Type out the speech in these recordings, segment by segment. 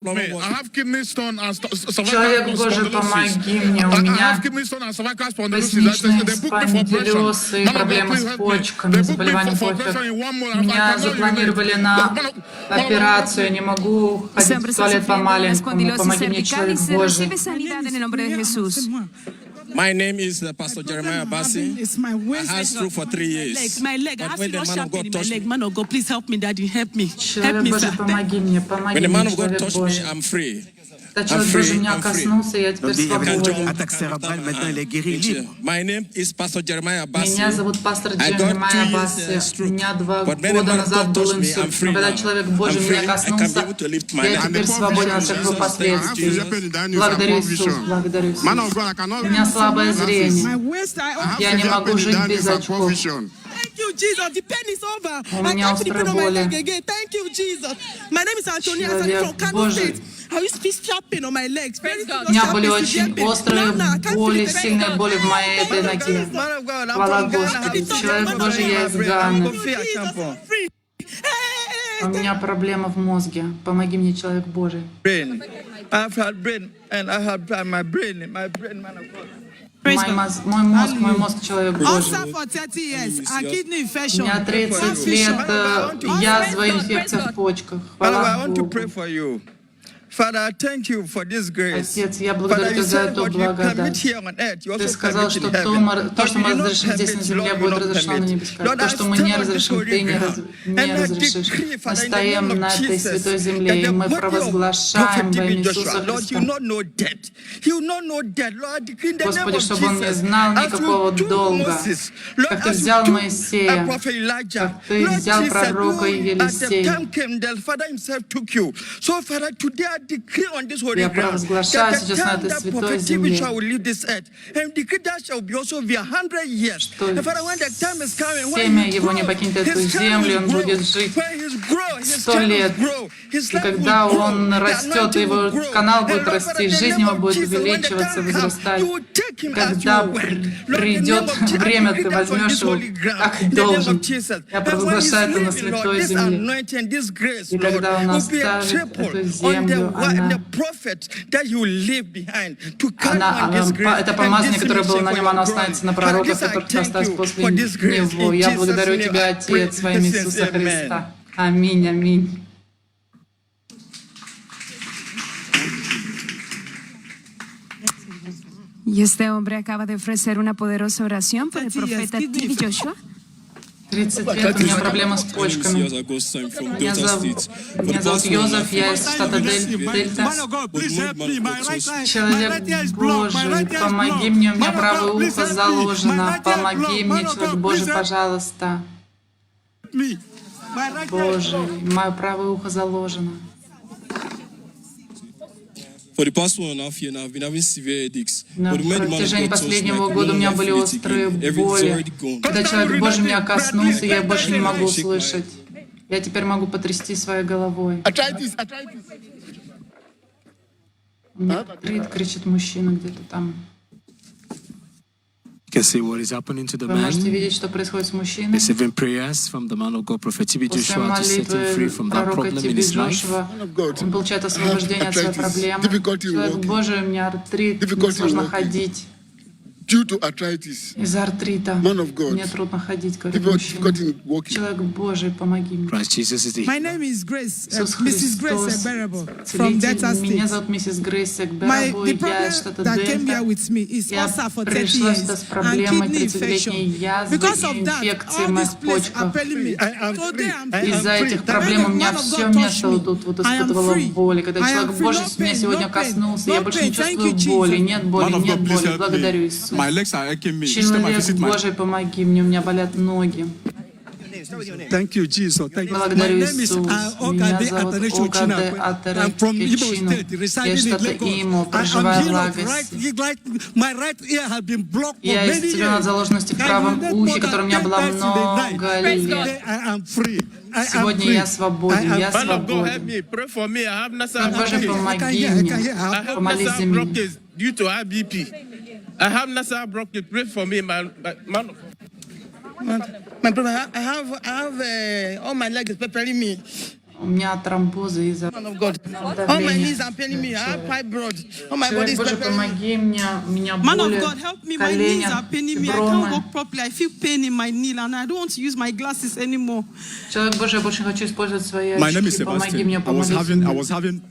I have kidney stone and Человек Божий, помоги мне, у меня поясничные спондилоз и проблемы с почками, заболевания почек. Меня запланировали на операцию, я не могу ходить в туалет по-маленькому. Помоги мне, человек Божий. My name is Pastor Jeremiah Bassi. I had stroke for 3 years. My leg, I feel not sharp in my leg. Man of God, please help me, Daddy, help me. Человек Божий, помоги мне, When the man of God touched me, I'm free. Когда человек Божий меня коснулся, я теперь свободен. My name is Pastor Jeremiah Bassi. Меня зовут пастор Джеремайя Басси. У меня 2 года назад был инсульт. Но когда человек Божий меня коснулся, я теперь свободен от всех последствий. Благодарю Иисус, благодарю Иисус. У меня слабое зрение. Я не могу жить без очков. Thank you, Jesus. The pain is over. У меня острые боли. Thank you, Jesus. My name is Antonia. I'm from Kano State. I used to feel sharp pain on my legs. У меня были очень острые боли, сильные боли в моей этой ноге. Хвала Господи. Человек Божий, я из Ганы. У меня проблема в мозге. Помоги мне, человек Божий. Мой мозг, человек Божий. У меня 30 лет язва, инфекция в почках. Хвала Богу. Отец, я благодарю Тебя за эту благодать. Ты сказал, что то, что мы разрешим здесь на земле, будет разрешено на небесах. То, что мы не разрешим, Ты не разрешишь. Мы стоим на этой святой земле, и мы провозглашаем во имя Иисуса Христа. Господи, чтобы он не знал никакого долга, как Ты взял Моисея, как Ты взял пророка Елисея. Я провозглашаю сейчас на этой святой земле, что семя его не покинет эту землю, он будет жить 100 лет. И когда он растет, его канал будет расти, жизнь его будет увеличиваться, возрастать. Когда придет время, ты возьмешь его как должен. Я провозглашаю это на святой земле. И когда он оставит эту землю, это помазание, которое было на нем, оно останется на пророках, которых осталось после него. Я благодарю Тебя, Отец, во имя Иисуса Христа. Аминь, аминь. Y este hombre acaba de ofrecer una poderosa oración por el profeta T.B. Joshua. 30 лет, у меня проблема с почками. Меня зовут Йозеф, я из штата Дельта. Человек Божий, помоги мне, у меня правое ухо заложено. Помоги мне, человек Божий, пожалуйста. Боже, мое правое ухо заложено. На протяжении последнего года у меня были острые боли. Когда человек Божий меня коснулся, я больше не могу слышать. Я теперь могу потрясти своей головой. Кричит мужчина где-то там. Вы можете видеть, что происходит с мужчиной. После молитвы пророка T.B. Джошуа он получает освобождение от своей проблемы. Человек Божий, у меня артрит, невозможно ходить. Из-за артрита мне трудно ходить, говорит мужчина. Человек Божий, помоги мне. Иисус Христос, целитель. Меня зовут миссис Грейс Экберабу, я из штата Дельта. Я пришла сюда с проблемой 30-летней язвы и инфекции в моих почках. Из-за этих проблем у меня все место тут вот испытывало боли. Когда человек Божий меня сегодня коснулся, я больше не чувствую боли. Нет боли, нет боли. Благодарю Иисуса. Человек Божий, помоги мне, у меня болят ноги. Благодарю Иисус. Меня зовут Огаде Атерекичину. Я из штата Имо, проживаю в Лагосе. Я исцелен от заложенности в правом ухе, которая у меня была много лет. Сегодня я свободен, я свободен. Боже, помоги мне, помолись за меня. I have Nasser Broccoli. Pray for me, man. My brother, I have all my legs preparing me. У меня тромбозы из-за Man of God. All my knees are paining me. I have pipe blood. All my body Человек is Божий, peppering me. помоги мне, у меня Man of боли God, help me. в My knees are коленях, paining me. I бромы. can't walk properly. I feel pain in my knee, and I don't want to use my glasses anymore. Человек Божий, я больше не хочу использовать свои My name is очки. Помоги мне, Sebastian.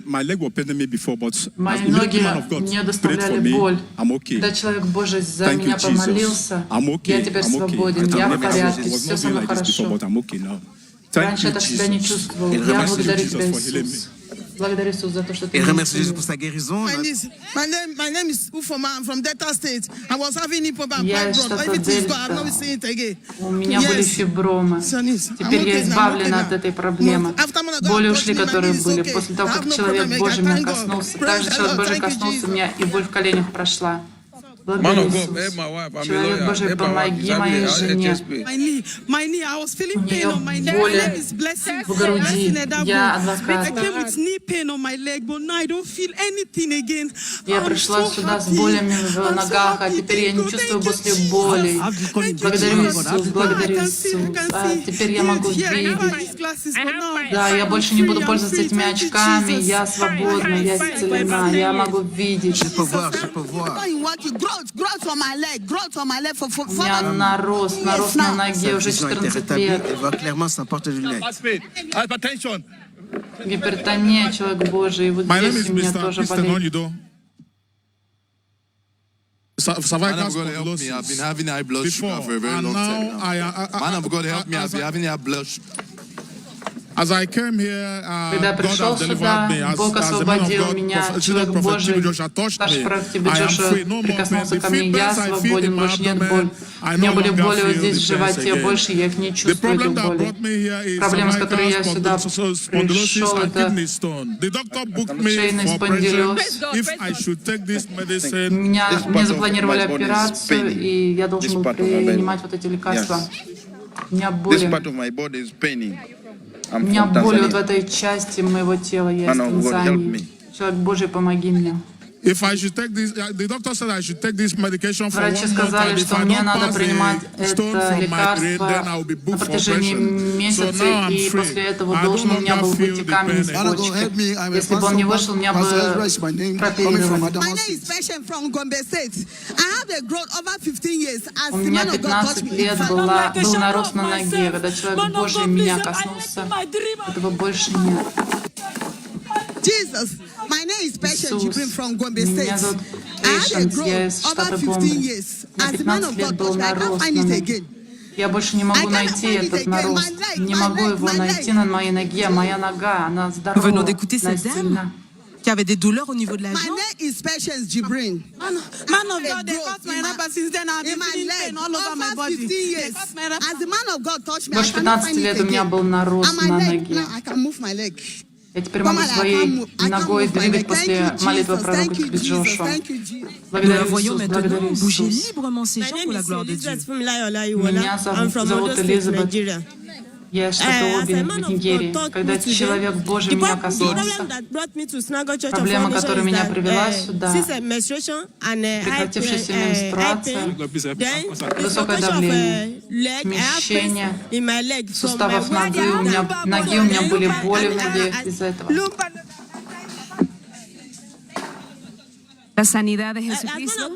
My leg was paining me before, but as Мои the ноги man of God мне prayed for доставляли me, боль. I'm okay. Когда человек Божий за Thank you, меня Jesus. помолился, I'm okay. я теперь I'm okay. свободен, я в порядке, I was все not со doing мной like this before, хорошо. but I'm okay now. Thank Раньше you, я так себя не Jesus. чувствовал. Et Я remercie благодарю Jesus тебя, for healing Иисус. Благодарю Иисус за то, что ты Et меня remercie Jésus исцелил. pour sa guérison. My name is Ufoma. I'm from Delta State. I was having Ipoma and Я pipe из blood. штата Everything is gone. I've Дельта. not seen it again. У меня были Yes. фибромы. Sonys, I'm Теперь я okay now, I'm избавлена okay от now. этой проблемы. After man of God Боли touched ушли, me, my которые knee is были. okay. После того, I have как no человек problem Божий again. меня Thank God. коснулся, Praise также the человек Lord. Божий Thank you, коснулся Jesus. меня, и боль в коленях прошла. Man Благодарю of God, Иисус. help my wife. I'm a Человек lawyer. Божий, Help my wife. помоги She's having моей a жене. HSP. My knee, I was feeling pain нее on my knee. My боли name is Blessing. в груди. Blessing Edabo. Я I адвокат. came with knee pain on my leg, but now I don't feel anything again. Я I'm пришла so сюда с happy. болями в I'm so ногах, а happy. теперь я не Thank you, чувствую thank you, после Jesus. болей. Thank you, Благодарю Jesus. Иисус, благодарю I can see, I Иисус. can А see. теперь я могу Yes, I видеть. have these glasses, but now Да, я I'm больше не буду free, I'm пользоваться free. этими Thank you, очками. Jesus. Я свободна, я исцелена, я могу видеть. Je peux voir, je peux voir. Growth on my leg, growth on my leg for У меня нарост на ноге Sa уже vision a été 14 rétablie. лет. Elle voit clairement sans porte de lunettes. Hypertension. Гипертония, человек Божий, и вот My name здесь is у меня Mr. тоже Mr. болезнь. Nonido. Cervical Man of God help me. I've been having high blood sugar for a very long time now. Man of God help me. I've been having high blood sugar. As I came here, Когда God пришел has сюда, delivered me. Бог As the man of освободил God, меня, Prophet человек Божий, Joshua touched старший me. пророк I am Джоша free. No more pain. прикоснулся The ко мне, я feelings I feel in свободен, my больше нет боли. abdomen, I У меня no были longer боли вот feel здесь the в животе, pains again. больше я их не The чувствую, problem этих that болей. brought me here is Проблема, с которой я cervical сюда spondylosis пришел, and это kidney stone. The doctor booked me шейный for operation. спондилоз. If I should take this medicine, Мне запланировали операцию, и я должен был принимать вот эти лекарства. У меня боли. У меня боли вот в этой части моего тела, я из Танзании. Человек Божий, помоги мне. if I should take this, the doctor said I should take this medication for 1 Врачи month, сказали, and if что I мне don't надо pass принимать the stone это from my brain, лекарство then I will be на booked for протяжении operation. So месяца, now I'm и free. после этого I должен don't у меня longer был feel выйти the камень из pain. почки. Если бы он не вышел, меня бы прооперировали. My name is Patient from Gombe State. I have a growth over 15 years. As У the меня man of God touched 15 me. лет был нарост на ноге, когда человек Божий меня коснулся. Этого больше нет. Jesus, my name is Patient Иисус, Jibrin from Gombe меня State. зовут I had a Patience, я из growth штата over 15 Гомбе. years. На As the man 15 of лет God был touched me, I can't нарост find на it ноге. again. Я больше не могу найти этот нарост. Не могу его найти на моей ноге. Моя нога, она здорова, она сильна. Qui avait des douleurs au niveau de la My jambe. name is Patience Jibrin. Man of God, they cut my rubber since then. I've been In my feeling leg, pain all over my over body. 15 They years. cut my rubber. As the man of God touched me, I Больше cannot 15 find it лет у меня again. был нарост And my на leg, ноге. now I can move my leg. Я теперь могу своей ногой двигать после молитвы пророка Джошуа. Благодарю Иисус, благодарю Bouger Иисус. librement ses jambes pour la gloire de Dieu. Меня зовут Элизабет. Я из штата Оби, в Нигерии. Когда человек Божий меня коснулся, проблема, которая меня привела сюда, прекратившаяся менструация, высокое давление, смещение суставов ноги, у меня были боли в ноге из-за этого. La sanidad de Jesucristo.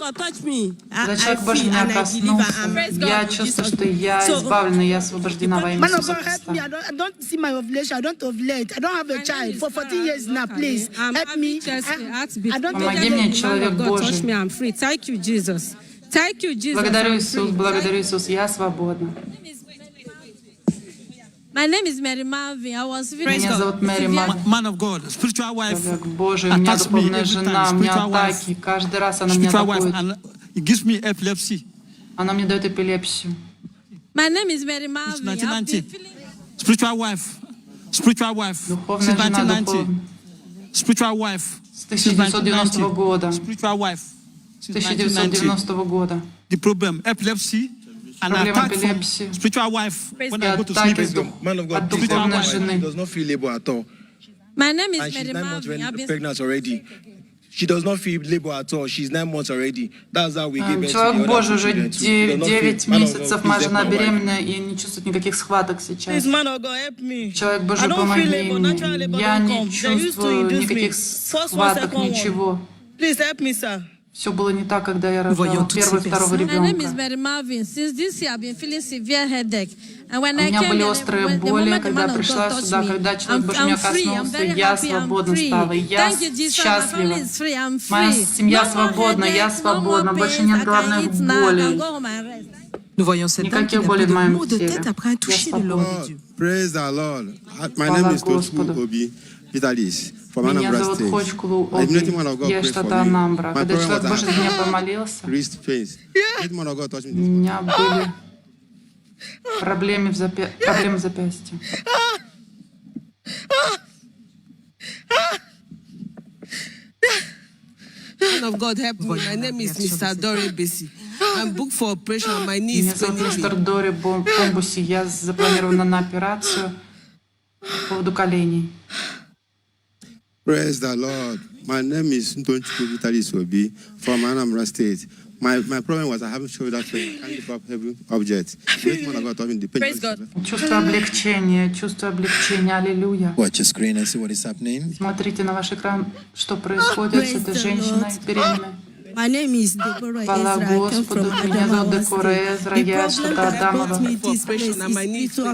Когда человек Божий меня коснулся, я чувствую, что я избавлена, я освобождена во имя Man of Иисуса God, help Христа. me. I don't see my ovulation. I don't ovulate. I don't have a child for 14 years now. Please help me. I don't Помоги мне, человек Божий. I'm free. Thank you, Jesus. Thank you, Jesus. Благодарю I'm Иисус, free. благодарю Иисус, я свободна. My name is Mary Marvin. I was Меня зовут Мэри Мак. Man of God, spiritual wife, Человек Божий, у меня attacks me духовная every жена, time. у меня Spiritual wife, атаки, каждый раз она меня spiritual wife, атакует. and it gives me epilepsy. Она мне дает эпилепсию. My name is Mary Since Marvin. I've been 1990. feeling Spiritual wife, Духовная since жена, 1990. духовная. Spiritual wife, С since 1990 года. 1990. Spiritual wife, С since 1990. 1990 года. The problem, epilepsy, and Проблема attack from эпилепсии. spiritual wife when И I go to атаки sleep. Man of God, от please, духовной she жены. does not feel able at all. My name is And she's Mary 9 months Marvin. I've been pregnant already. She does not feel labor at all. She's 9 months already. That's how we give birth to Человек the Божий other уже children too. 9 месяцев, моя жена беременна и не чувствует никаких схваток сейчас. Человек Божий, помоги мне. Я не чувствую никаких схваток, ничего. Все было не так, когда я рожала первого и второго ребенка. У меня были острые боли, когда я пришла сюда, когда человек Божий меня коснулся, я свободна стала, я счастлива. Моя семья свободна, я свободна, больше нет головных болей. Nous voyons cette dame qui n'a plus de maux de tête après un toucher de l'homme de Dieu. Praise the Lord. My name is Totu Obi Vitalis. Меня зовут Хочкулу Оби, я из штата Анамбра. Когда человек Божий за меня помолился, у меня были проблемы в запястье. Man of God, help me. My name is Mr. Dore Besi. I'm booked for operation on my knees. Меня зовут мистер Дори Бомбуси. Я запланирована на операцию по поводу коленей. Praise the Lord. My name is Ntonchukwu Vitalis Obi from Anambra State. My problem was I haven't showed that I can't lift up heavy objects. Praise God. Чувство облегчения, аллилуйя. Watch your screen and see what is happening. Смотрите на ваш экран, что происходит с этой женщиной беременной. My name is Deborah Хвала Ezra. I come Господу, from меня зовут Adamawa Декора State. Эзра, The я из problem штата that brought Адамова. me this place is spiritual.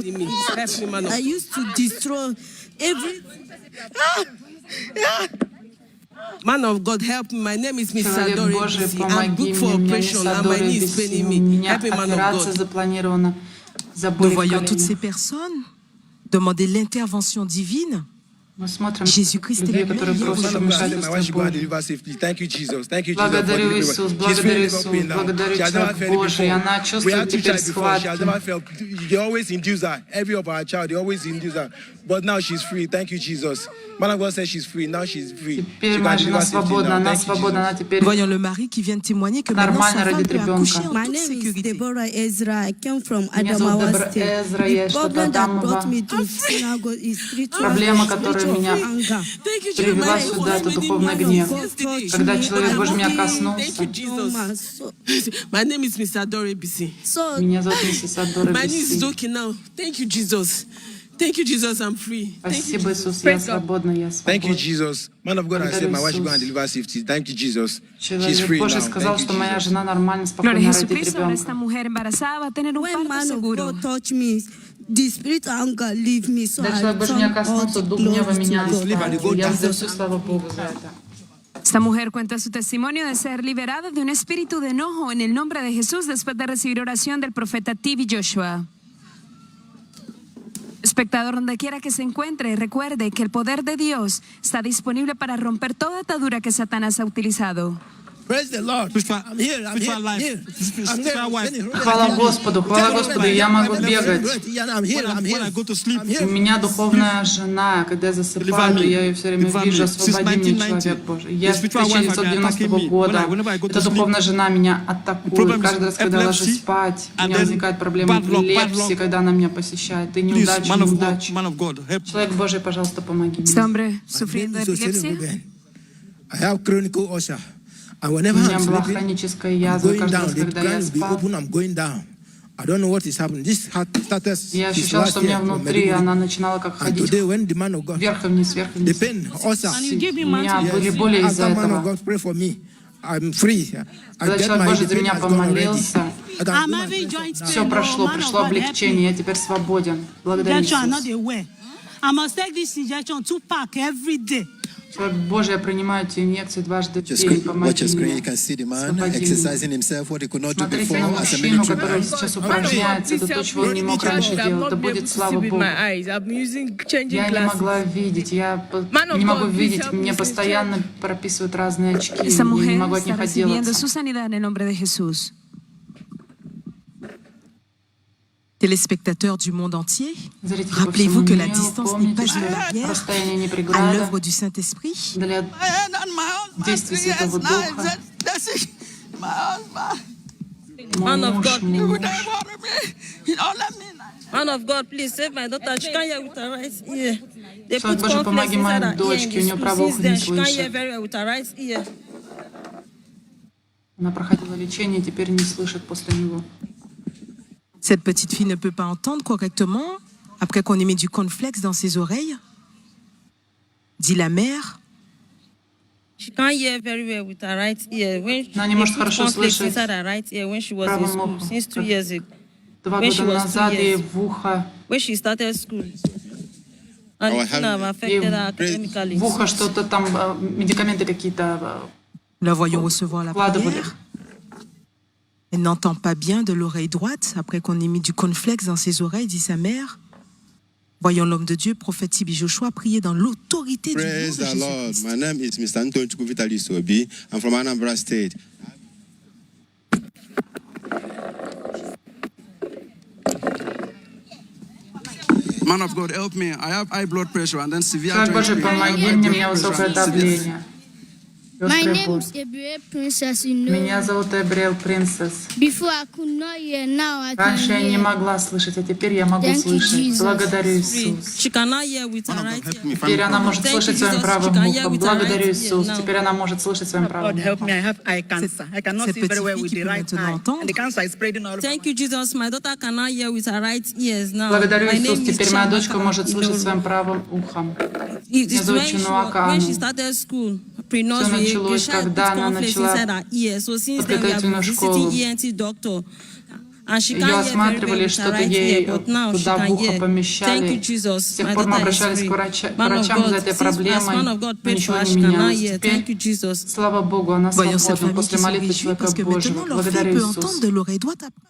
I used to destroy every... Man of God, help me. My name is Mr. Человек Dore Божий, Besi. I'm помоги booked for мне, operation меня and my Садори knee is Беси. paining У me. меня Help me, man of операция God. запланирована за Nous боли в voyons toutes ces коленях. personnes demander l'intervention divine. Мы смотрим Jésus-Christ est людей, le которые meilleur. просят вмешательства Божьего. Thank you, Jesus. Thank you, Jesus. Благодарю Иисус, благодарю Иисус, благодарю человек Божий. Она чувствует теперь схватки. They always induce her. Every of our child, they always induce her. But now she's free. Thank you, Jesus. Man of God says she's free. Now she's free. Теперь моя жена свободна, она свободна, она теперь Voyons le mari qui vient de témoigner que maintenant sa нормально femme родит peut accoucher ребенка. en My toute name is sécurité. Deborah Ezra. I come from Меня зовут Adamawa Дебора State. Эзра, я The из штата problem that Адамова. brought me to synagogue is spiritual Проблема, которая меня anger. привела сюда, это духовный гнев. Когда человек Божий меня коснулся, My name is Mr. Dore Besi. So меня зовут миссис Адора My knee is Беси. joking now. Thank you, Jesus. Thank you, Jesus. I'm free. Спасибо, Иисус, я свободна, я Thank you, свободна. Jesus. Man of God, I said my wife should go and deliver safety. Thank you, Jesus. She's free Человек now. Божий сказал, Thank you, что моя Jesus. жена нормально, Gloria a спокойно родит Jesucristo, ahora esta ребенка. mujer embarazada va a tener un when parto man of seguro. God touch me, the spirit of anger leave me. So Когда I человек Божий меня turn all коснулся, the дух гнева glory меня to God. оставил. Я воздаю всю славу Богу за это. Esta mujer cuenta su testimonio de ser liberada de un espíritu de enojo en el nombre de Jesús después de recibir oración del profeta T.B. Joshua. Espectador, donde quiera que se encuentre, recuerde que el poder de Dios está disponible para romper toda atadura que Satanás ha utilizado. Praise the Lord. I'm here. Хвала Господу, я могу бегать. У меня духовная жена, когда я засыпаю, я ее все время вижу, освободи меня, человек Божий. Я с 1990 года, эта духовная жена меня атакует. Каждый раз, когда я ложусь спать, у меня возникает проблема эпилепсии, когда она меня посещает. И неудачи. Человек Божий, пожалуйста, помоги Este мне. hombre sufriendo de epilepsia. I have chronic ulcer. And У whenever меня I'm была sleeping, хроническая I'm язва. going Каждый down. раз, The когда я ground will be спал, open. I'm going down. I don't know what is happening. This started я since ощущал, last что у меня year from внутри Medjugorje. она начинала как And ходить today, when the man of God, вверх и вниз, вверх и the вниз. pain, ulcer, У меня были боли из-за after man of этого. God pray for me, I'm free. Когда человек Божий за меня помолился, все прошло, пришло облегчение, я теперь свободен. Благодарю Иисуса. Человек Божий, я принимаю эти инъекции дважды в день. Помоги мне. Освободи меня. Смотрите на мужчину, который сейчас упражняется, это то, чего он не мог раньше делать. Да будет слава Богу. Я не могла видеть, я не могу видеть, мне постоянно прописывают разные очки, Esta я не mujer могу от está них recibiendo отделаться. su sanidad en el nombre de Jesús. Téléspectateurs du monde entier, Зрители по rappelez-vous всему que la миру, distance n'est pas помните, une что barrière расстояние не à преграда l'œuvre du Saint-Esprit. для действия Святого Духа. Мой Man of муж, God, мой муж. Man of God, please save my daughter. She can't hear with her right ear. They Человек put Божий, cornflakes помоги inside моей her ear in дочке, у the нее school. правый Since ухо then, не she can't hear слышит. very well with her right ear. Она проходила лечение, теперь не слышит после него. Cette petite fille ne peut pas entendre correctement après qu'on ait mis du cornflakes dans ses oreilles, dit la mère. She can't hear very well with her right ear. When Она не they может put хорошо cornflakes слышать inside her right ear when she was in правым school, ухом. since 2 years ago. 2 When she года was 2 назад ей years, в ухо, when she started school. And it have affected her academically. в ухо что-то там, медикаменты какие-то Nous la voyons recevoir la вкладывали. prière. Elle n'entend pas bien de l'oreille droite après qu'on ait mis du cornflakes dans ses oreilles, dit sa mère. Voyons l'homme de Dieu, prophète Tibi Joshua, prier dans l'autorité du nom de Praise the Lord. Jésus-Christ. My name is Mr. Anton Chukuvitalis Obi. I'm from Anambra State. Man of God, help me. I have high blood pressure and then severe Человек joint Божий, pain. помоги мне, у меня высокое давление. My Острая name боль. is Gabriel Princess. You know, Меня зовут Эбриэл Принцесс. before I could not hear, now I can Раньше я не hear. могла слышать, а теперь я могу Thank you, слышать. Jesus. Благодарю Иисус. She cannot hear with her right ear. Теперь она может Thank you, слышать своим Jesus. правым She can hear ухом. with her right Благодарю ear Иисус. now. Теперь она может слышать своим правым God help ухом. me, I have eye cancer. I cannot Cette see very well petite with fille the qui peut right maintenant eye. entendre. And the cancer is spreading all over. Thank you, Jesus. My daughter cannot hear with her right ears now. Благодарю My Иисус. name is Теперь моя Chiamaka дочка может слышать Iloru. своим правым ухом. It Меня is зовут when Чинуака when she Анну. started school, Всё pre-nursery, the началось, child put когда она cornflakes начала inside her ear. So since then we have been подготовительную visiting школу. ENT doctor. And she Ее can't hear very well осматривали, with her что-то right ей ear, but now she туда в can ухо hear. Thank you, помещали. С Jesus. тех My пор мы daughter is обращались к free. врачам Man of за God, этой since as проблемой, man of God но prayed for ничего her, не she cannot менялось. hear. Теперь, Thank you, Jesus. слава Богу, она Voyons cette свободна famille qui после se молитвы réjouit человека parce que Божьего. maintenant leur fille Благодарю peut Иисус. entendre de l'oreille droite après.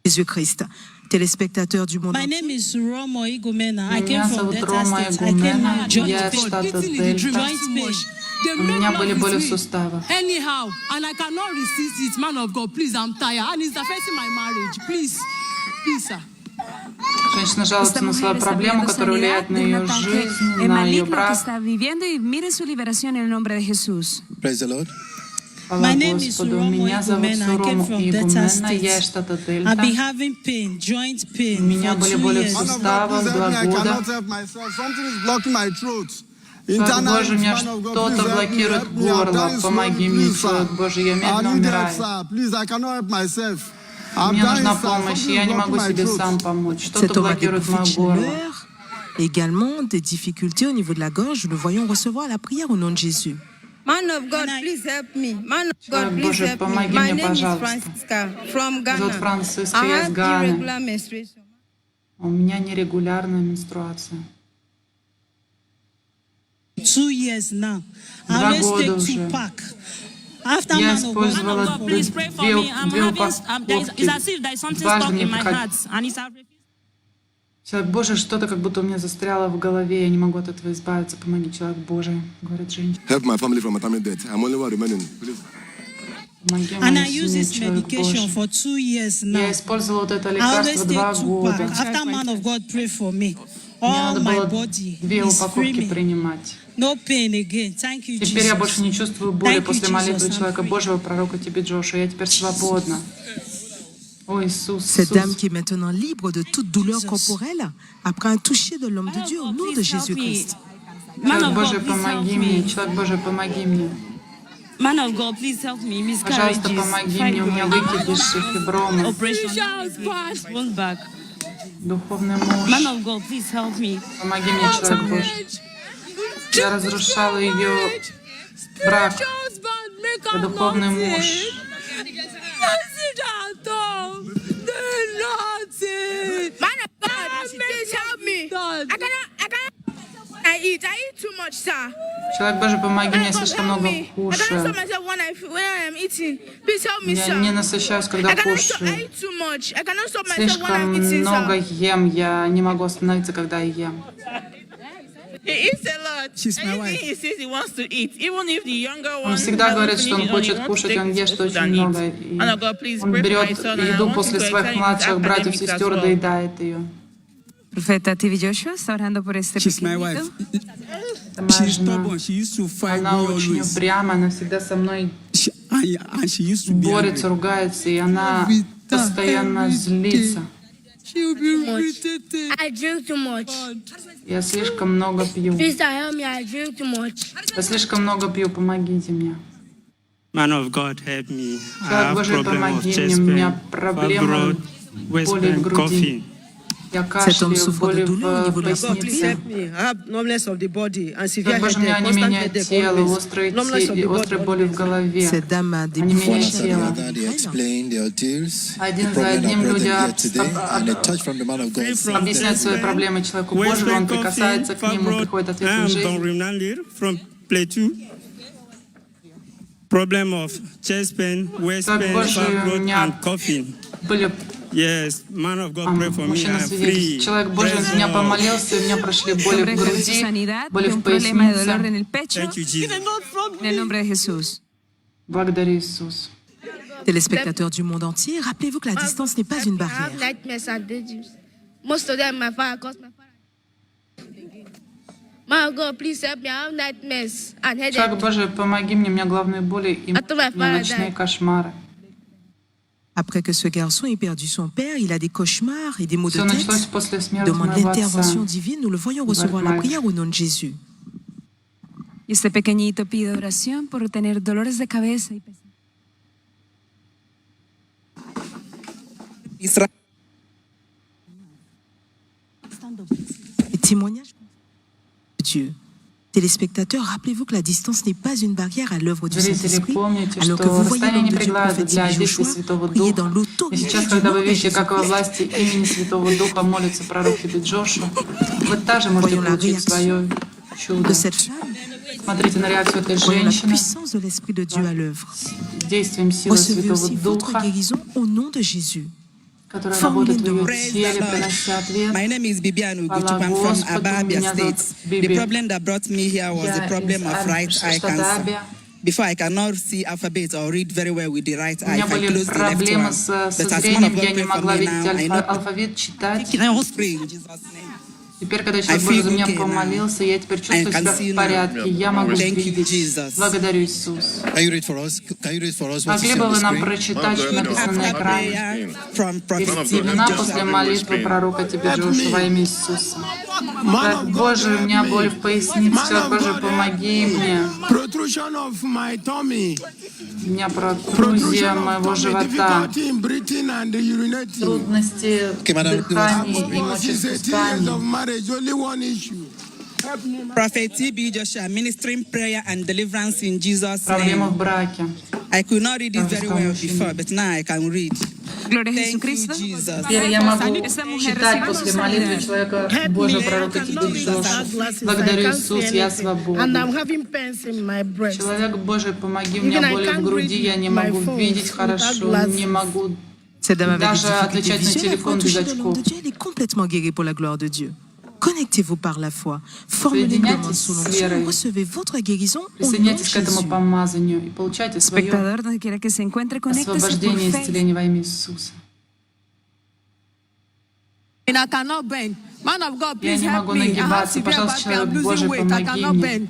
Jésus-Christ, téléspectateurs du monde My entier. name is Romo Igumena. I Меня came from зовут Delta Рома State. I came Игумена, with joint я из pain. штата Дельта. Joint pain. У меня были боли в суставах. Anyhow, and I cannot resist it, man of God. Please, I'm tired, and it's affecting my marriage. Please, sir. Женщина жалуется на свою проблему, которая влияет на ее жизнь, на ее que брак. está viviendo y mire su liberación en el nombre de Jesús. Praise the Lord. Слава Господу, меня зовут Сурому Игумена, я из штата I've Дельта. been having pain, joint У pain меня for были 2 боли в years. суставах 2 года. Человек Божий, у меня что-то блокирует горло. Помоги мне, человек Божий, я медленно умираю. Мне нужна помощь, я не могу себе сам помочь. Cet Что-то homme a des блокирует мое conflits de горло. douleur, également des difficultés au niveau de la gorge. Nous le voyons recevoir la prière au nom de Jésus. Man of God, please help me. Man of God, Человек please Божий, help me. помоги My мне, name is пожалуйста. Francisca from Зовут Ghana. Франциска, I я из have Ганы. irregular menstruation. У меня нерегулярная менструация. 2 years now. I 2 always года take уже. 2-pack. After Я man of God, использовала please pray for me. I'm две having, упаковки. it's as if there's something Дважды stuck мне in my приходит. heart. And it's Человек Божий, что-то как будто у меня застряло в голове, я не могу от этого избавиться. Помоги, человек Божий, говорит женщина. Help my family from atomic death. I'm only one remaining. Please. Помоги And I моей use семье, this человек medication Божий. for 2 years now. Я использовала вот это I always лекарство take 2 2 года. pack. After man of God pray for me, Мне all надо my было body 2 is упаковки free. принимать. No pain again. Thank you, Теперь я Jesus. больше не чувствую боли Thank you, после молитвы Jesus. I'm человека free. Божьего, пророка Тебе Джошуа. Я теперь свободна. О, Иисус, Cette dame Иисус. qui est maintenant libre de toute douleur corporelle après un toucher de l'homme de Dieu au nom de Jésus-Christ. Man Человек of Божий, God, please help помоги мне. me. Человек Божий, помоги мне. Man of God, please help me. Пожалуйста, Miscarriages, помоги мне. У меня выкидыши, фибромы, operation, won't back. духовный Man муж. of God, please help me. Помоги мне, человек Божий. Я разрушала ее брак. Я духовный муж. Man of God, please help me. I eat too much, sir. Человек Божий, помоги мне, я слишком много I cannot кушаю. stop myself when I am eating. Please help me, Я sir. не насыщаюсь, когда I кушаю. eat too much. I cannot stop myself when Слишком I'm eating, много sir. ем, я не могу остановиться, когда я ем. He eats a lot. She's my wife. Anything he says he wants to eat, even if the younger Он one всегда hasn't говорит, что он finished, хочет he wants to кушать, take он his ест food очень and много. eat. И Man of God, please он pray for my берет son, and I еду want после him to своих excel in his младших братьев и academics as сестер, well. доедает ее. Profeta Tibi Joshua está orando por este She's my pequeñito. wife. Это моя She's жена. stubborn. She used to fight me Она очень always. упряма, она всегда со мной And she used to be борется, angry. ругается, и она постоянно злится. I drink too much. Я слишком много пью. Please help me. I drink too much. Я слишком много пью, помогите мне. Man of God, help me. I Человек have Божий, problem of помоги мне. chest У меня pain, проблема fibroid, waist боли в pain, груди. coughing. Я Cet homme кашляю, souffre боли de douleur au niveau в de la God, please пояснице. help me. I have numbness of the body and severe Человек Божий, у меня headache, constant онемение headache тела, always. острые Numbness of the острые боли в body. голове, Cette dame a des онемение bouffons тела. Один за одним люди объясняют свои проблемы человеку Божьему, он прикасается к нему, приходит ответ в жизнь. Problem of chest pain, waist pain, fibroid, and coughing. Были Yes, man of God, pray for me. мужчина I'm свидетель. free. Человек Божий за меня помолился, и у меня прошли боли в груди, боли в пояснице. Thank you, Jesus. En el nombre de Jesús. Благодарю Иисус. Téléspectateurs du monde entier, rappelez-vous que la distance n'est pas une I have barrière. nightmares and daydreams. Most of them my father, cause my father. Man of God, please help me. I have nightmares and Человек headache. Божий, помоги мне, у меня головные боли и ночные кошмары. Après que ce garçon ait perdu son père, il a des cauchemars et des maux de Все началось tête. после смерти Demande моего l'intervention отца. divine, nous le voyons recevoir la prière au nom de Jésus. Y este pequeñito pide oración por tener dolores de cabeza y pesadillas. Les témoignages de Dieu. Téléspectateurs, rappelez-vous que la distance n'est pas une barrière à l'œuvre du Зрители, Saint-Esprit. помните, Alors que что vous voyez расстояние l'homme не de Dieu преграда для prophétique действий Joshua Святого prier dans Духа. И l'autorité сейчас, du когда nom вы de видите, как во Jésus-Christ. власти имени Святого Духа молится пророк тебе Джошуа, вы также можете Voyons la получить свое чудо. de cette femme, Смотрите на реакцию этой voyons la женщины puissance de l'Esprit de Dieu à l'œuvre. с действием силы Recevez Святого aussi votre Духа, guérison au nom de Jésus. которая Formulez работает une в demande. ее теле, принося ответ. My name is Bibian Uguchup. Хвала I'm from Господу, Ababia меня зовут State. The Биби. problem that brought me here was the Я problem из of right eye штата cancer. Абиа. Before I cannot see alphabet or read very well with the right У eye меня if I были close the left проблемы one. со But as man зрением, of God я не pray for могла me видеть now, I know алфавит, читать. I was praying in Jesus' name. Теперь, когда I человек feel Божий за меня okay now. помолился, я теперь чувствую can себя see в now. порядке. Я могу Thank you, видеть. Jesus. Благодарю Иисус. Can you read for us? Can you read for us what Могли is бы on вы the нам screen? прочитать, что написано на After экране? prayer from Prophet Имена Joshua. после молитвы пророка тебе Джошуа во имя Иисуса. Человек Божий, у меня боль в пояснице. Человек Божий, помоги мне. Protrusion of my tummy. У меня протрузия моего живота. Breathing and urinating. Трудности в дыхании и мочеиспускании. Marriage, only one issue. Prophet TB Joshua ministering prayer and deliverance in Jesus' Проблема в name. браке. I could not read it very well before, but now I can read. Gloria a Thank you, Jesucristo. Jesus. Теперь я могу Esta mujer читать recibe после su молитвы sanidad. человека Божьего пророка тебе Джошуа. Благодарю Иисус, я And свободна. I'm having pains in my breast. Человек Божий, помоги мне, боли в груди, я не могу видеть хорошо, не могу Cette dame avait des даже difficultés отличать на visuelles. телефон Vous без touchez de l'homme очков. de Dieu, elle est complètement guérie pour la gloire de Dieu. Connectez-vous par la foi. Formulez une demande sous l'onction. Recevez votre guérison au nom de Присоединяйтесь к этому Jésus. помазанию и получайте свое Espectador, donde quiera que se encuentre, conéctese por освобождение и fe. исцеление во имя Иисуса. And I cannot bend. Man of God, Я please не help могу me. I have нагибаться. severe Пожалуйста, back pain. человек I'm losing Божий, weight. I помоги cannot мне. bend.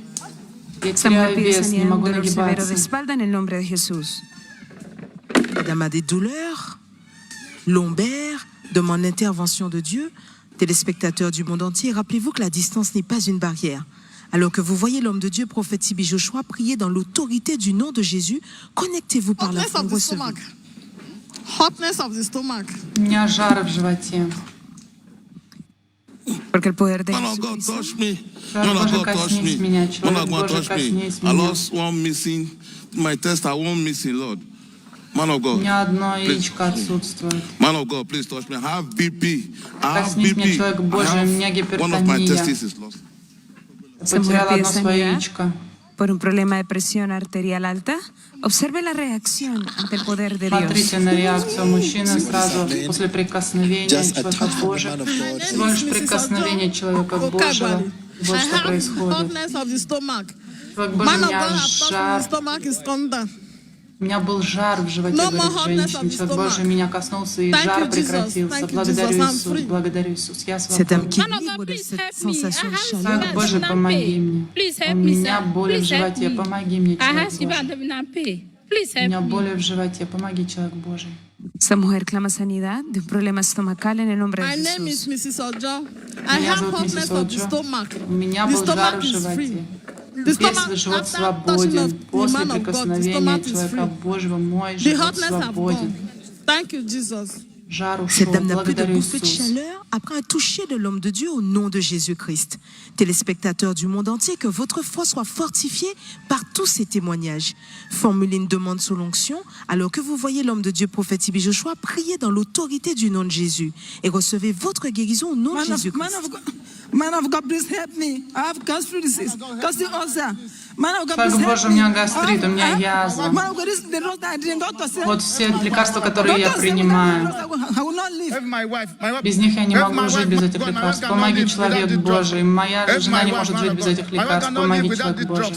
Я Esta mujer теряю pide вес, не sanidad de un могу dolor severo de нагибаться. espalda en el nombre de Jesús. La dame a des douleurs lombaires, demande l'intervention de Dieu. Téléspectateurs du monde entier, rappelez-vous que la distance n'est pas une barrière. Alors que vous voyez l'homme de Dieu, prophète TB Joshua, prier dans l'autorité du nom de Jésus, connectez-vous par la Hotness foi. of the Recevez. stomach. Hotness of the stomach. У меня жар в животе. Porque el poder de Man of God, Jesucristo. touch me. Человек Man of Божий, God, touch коснись me. меня. Man Человек of God, Божий, touch me. коснись I меня. lost one missing. My test, I one missing, Lord. Man of У God. меня одно please. яичко отсутствует. Man of God, please touch me. I have BP. I have Коснись меня, BP. человек Божий, у меня I have one of my гипертония. testes is lost. Я потеряла одно свое sanidad яичко. por un problema de presión arterial alta. Observe la reacción ante el poder de Dios. Смотрите на реакцию мужчины сразу после прикосновения человека Божьего. Всего лишь прикосновение человека Божьего. И вот I что have происходит. hotness of the stomach. Человек Божий, у Man of меня God, have touched me. жар. The stomach is come down. У меня был жар в животе, No more говорит hotness женщина. of the Человек stomach. Божий меня коснулся, и Thank жар you, Jesus. прекратился. Thank you, Благодарю Jesus. I'm Иисус, free. благодарю Иисус. Я Cette dame свободна. qui est libre de cette sensation de chaleur. Человек Божий, помоги мне. У меня боли в животе, помоги мне, человек Божий. У меня боли в животе. Помоги, человек Божий. Esta mujer clama sanidad de un problema estomacal en el nombre de My name Jesús. is Mrs. Ojo. I Меня have зовут hotness миссис of the Оджо. stomach. У меня The был жар stomach в is животе. free. The Весь stomach, живот after touching свободен. of the После man of God, the прикосновения stomach is человека free. Божьего мой The живот hotness have свободен. gone. Thank you, Jesus. Жар Cette ушел. dame n'a plus de Благодарю bouffée de Иисус. chaleur après un toucher de l'homme de Dieu au nom de Jésus-Christ. Téléspectateurs du monde entier, que votre foi soit fortifiée par tous ces témoignages. Formulez une demande sous l'onction alors que vous voyez l'homme de Dieu, prophète Tibi Joshua, prier dans l'autorité du nom de Jésus et recevez votre guérison au nom de Jésus-Christ. Man of God, please help me. I have gastritis, gastric ulcer. Man of God, Человек please Божий, у help меня me. гастрит, у меня язва. Man of God, this is the drugs that I drink. Doctor said, Вот все лекарства, которые я принимаю. I will not live. Без них я не могу жить без этих лекарств. Помоги, человек Божий. Моя жена не может жить без этих лекарств. Помоги, человек Божий.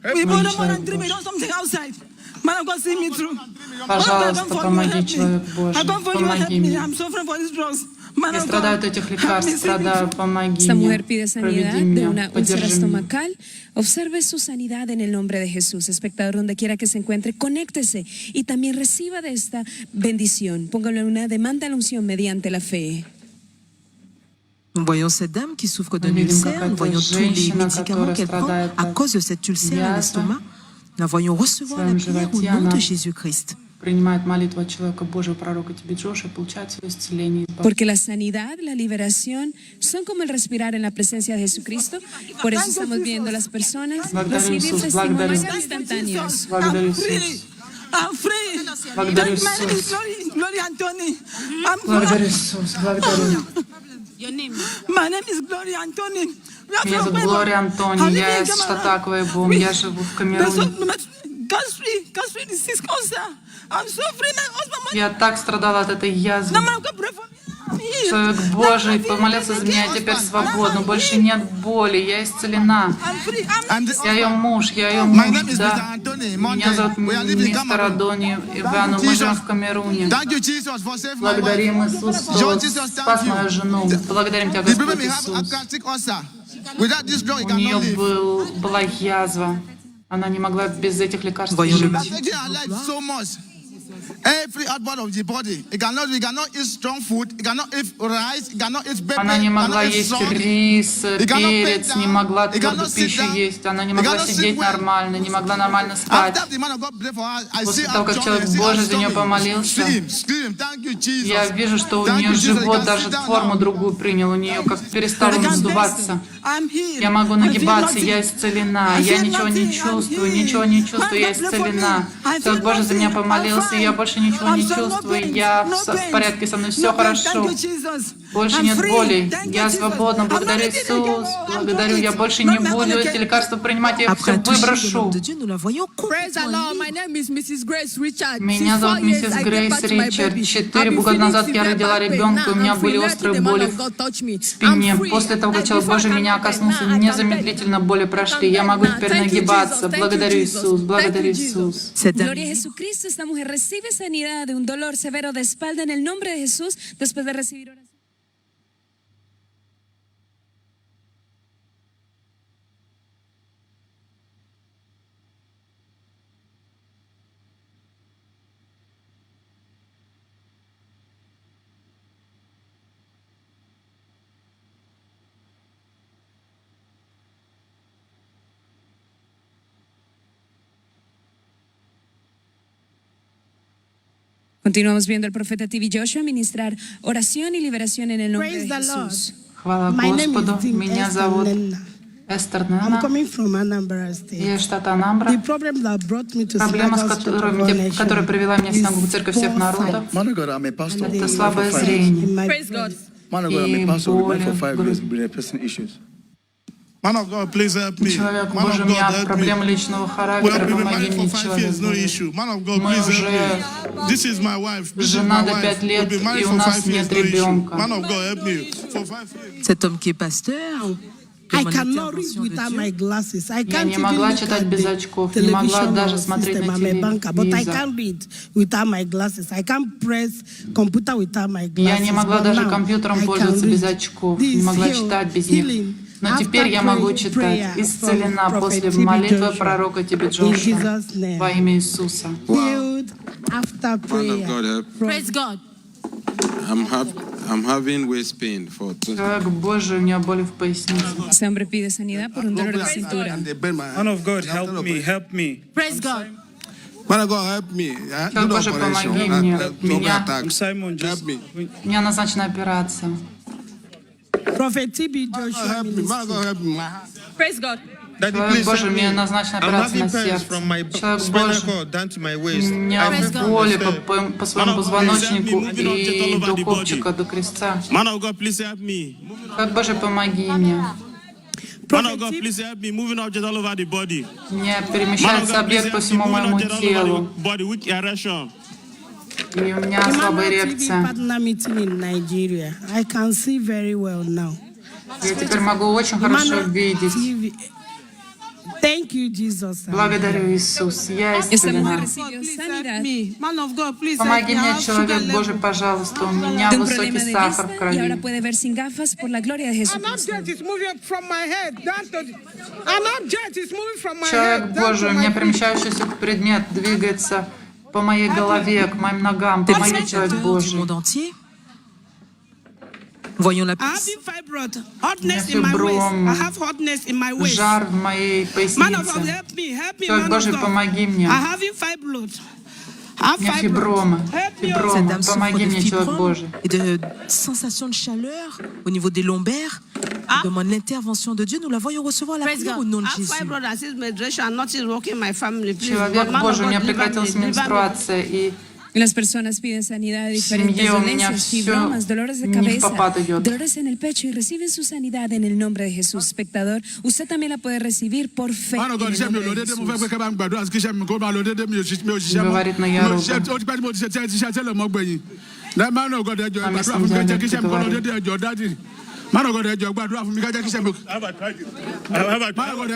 We Помоги, bought more человек than 3 Божий. million something outside. Man of God, see me through. Пожалуйста, помоги, человек I Божий. come for you, help Помоги me. мне. I'm suffering for these drugs. Man Я of страдаю God, от этих help me, лекарств, see me страдаю. through. Помоги Esta mujer мне. pide sanidad Проведи de меня. una úlcera Поддержи меня. estomacal. Observe su sanidad en el nombre de Jesús. Espectador, donde quiera que se encuentre, conéctese y también reciba de esta bendición. Póngalo en una demanda a la unción mediante la fe. Nous voyons cette dame qui souffre d'un Nous voyons ulcère, nous какая-то voyons tous les женщина, médicaments qu'elle prend которая à cause de cet ulcère à язва. l'estomac. Nous la voyons recevoir la своем prière au животе, nom она de Jésus-Christ. Принимает молитву от человека Божьего, пророка Тиби Джошуа, и получает свое исцеление. Porque la sanidad, la liberación son como el respirar en la presencia de Jesucristo. Por eso estamos viendo a las personas Благодарю recibir Иисус, благодарю. testimonios instantáneos. Благодарю I'm Иисус. free. I'm free. Благодарю My name is Иисус. Glory Anthony. I'm Благодарю Иисус. Благодарю. My name is Glory Anthony. Меня зовут Глория Антони, я из штата Аква-Ибом, я живу в Камеруне. Gastric disease cancer. I'm suffering. My husband. Я так страдала от этой язвы. No man of God, pray for me. Человек Божий помолился за меня, я теперь свободна, больше нет боли, я исцелена. Я ее муж, да. Меня зовут мистер Адони Ивану, мы живем в Камеруне. Благодарим Иисус, что спас мою жену. Благодарим Тебя, Господь Иисус. У нее была язва. Она не могла без этих лекарств жить. Она не могла есть рис, перец, не могла твердую пищу есть, она не могла сидеть нормально, не могла нормально спать. После того, как человек Божий за нее помолился, я вижу, что у нее живот даже форму другую принял, у нее как перестал вздуваться. Я могу нагибаться, я исцелена, я ничего не чувствую, я исцелена. Человек Божий за меня помолился, и я больше ничего не чувствую, я в порядке, со мной все хорошо. Больше нет боли, я свободна, благодарю Иисус, благодарю, я больше не буду эти лекарства принимать, я их все выброшу. Меня зовут миссис Грейс Ричард. 4 года назад я родила ребенка, у меня были острые боли в спине. После того, как человек Божий меня коснулся, незамедлительно боли прошли. Я могу теперь нагибаться. Благодарю Иисус, благодарю Иисус. Gloria a Jesucristo, esta mujer recibe sanidad de un dolor severo de espalda en el nombre de Jesús después de recibir oración. Continuamos viendo al profeta Tibi Joshua ministrar oración y liberación en el nombre de Jesús. Хвала Господу. Меня зовут Эстер Нена. Я из штата Анамбра. Проблема, которая привела меня в синагогу Церковь всех народов, это слабое зрение и боли. Человек Божий, у меня проблемы личного характера, помоги мне, человек Божий. Мы уже женаты 5 лет, и у нас нет ребенка. Cet homme qui est pasteur, I cannot read without my glasses. I Я can't не even могла look читать at без the очков, не могла television даже or смотреть на system. I'm a banker, but I телевизор. can't read without my glasses. I can't press computer without my glasses. Я не могла But даже now компьютером I can пользоваться read. без очков, не This могла читать без них. healing Но теперь я могу читать «Исцелена после молитвы пророка тебе Джошуа» во имя Иисуса. Praise God. I'm having waist pain for Человек Божий, у меня боли в пояснице. Este hombre pide sanidad por un dolor de cintura. Man of God, help me, help me. Praise God. Man of God, help me. Человек Божий, помоги мне. I'm Simon, just У меня назначена операция. Prophet TB Joshua Ministry. Praise God. Человек Божий, мне назначена операция на сердце. Человек Божий, у меня боли по своему позвоночнику и до копчика, до крестца. Man of God, please help me. Человек Божий, помоги мне. Man of God, please help me. Moving object all over the body. У меня перемещается объект по всему моему телу. Body, weak erection. И у меня слабая эрекция. Partner meeting in Nigeria. I can see very well now. Я теперь могу очень хорошо видеть. Thank you, Jesus. Благодарю, Иисус. Я исцелена. Помоги мне, человек Божий, пожалуйста. У меня высокий сахар в Y крови. ahora puede ver sin gafas por la gloria de Jesucristo. Человек Божий, у меня перемещающийся предмет двигается по моей голове, к моим ногам. Помоги, человек Божий. Voyons la I have piste. fibroid, hotness in my waist. I have hotness in my waist. Жар в моей Man of God, пояснице. help me, Человек man Божий, of God. помоги мне. I have fibroid. I У меня have фибромы. fibroid. Help me, Фибромы. Cette dame souffre Помоги de мне, человек fibromes Божий. et de sensations de chaleur au niveau des lombaires. Elle demande l'intervention de Dieu. Nous la voyons recevoir la prière au nom de Jésus. Человек Божий, у меня прекратилась менструация, и Y las personas piden sanidad de diferentes семье у меня dolencias, все fibromas, dolores de не в cabeza, попад идет. dolores en el pecho y reciben su sanidad en el nombre de Jesús. Espectador, usted también la puede recibir por fe. En el nombre de Jesús. Говорит на Яруба.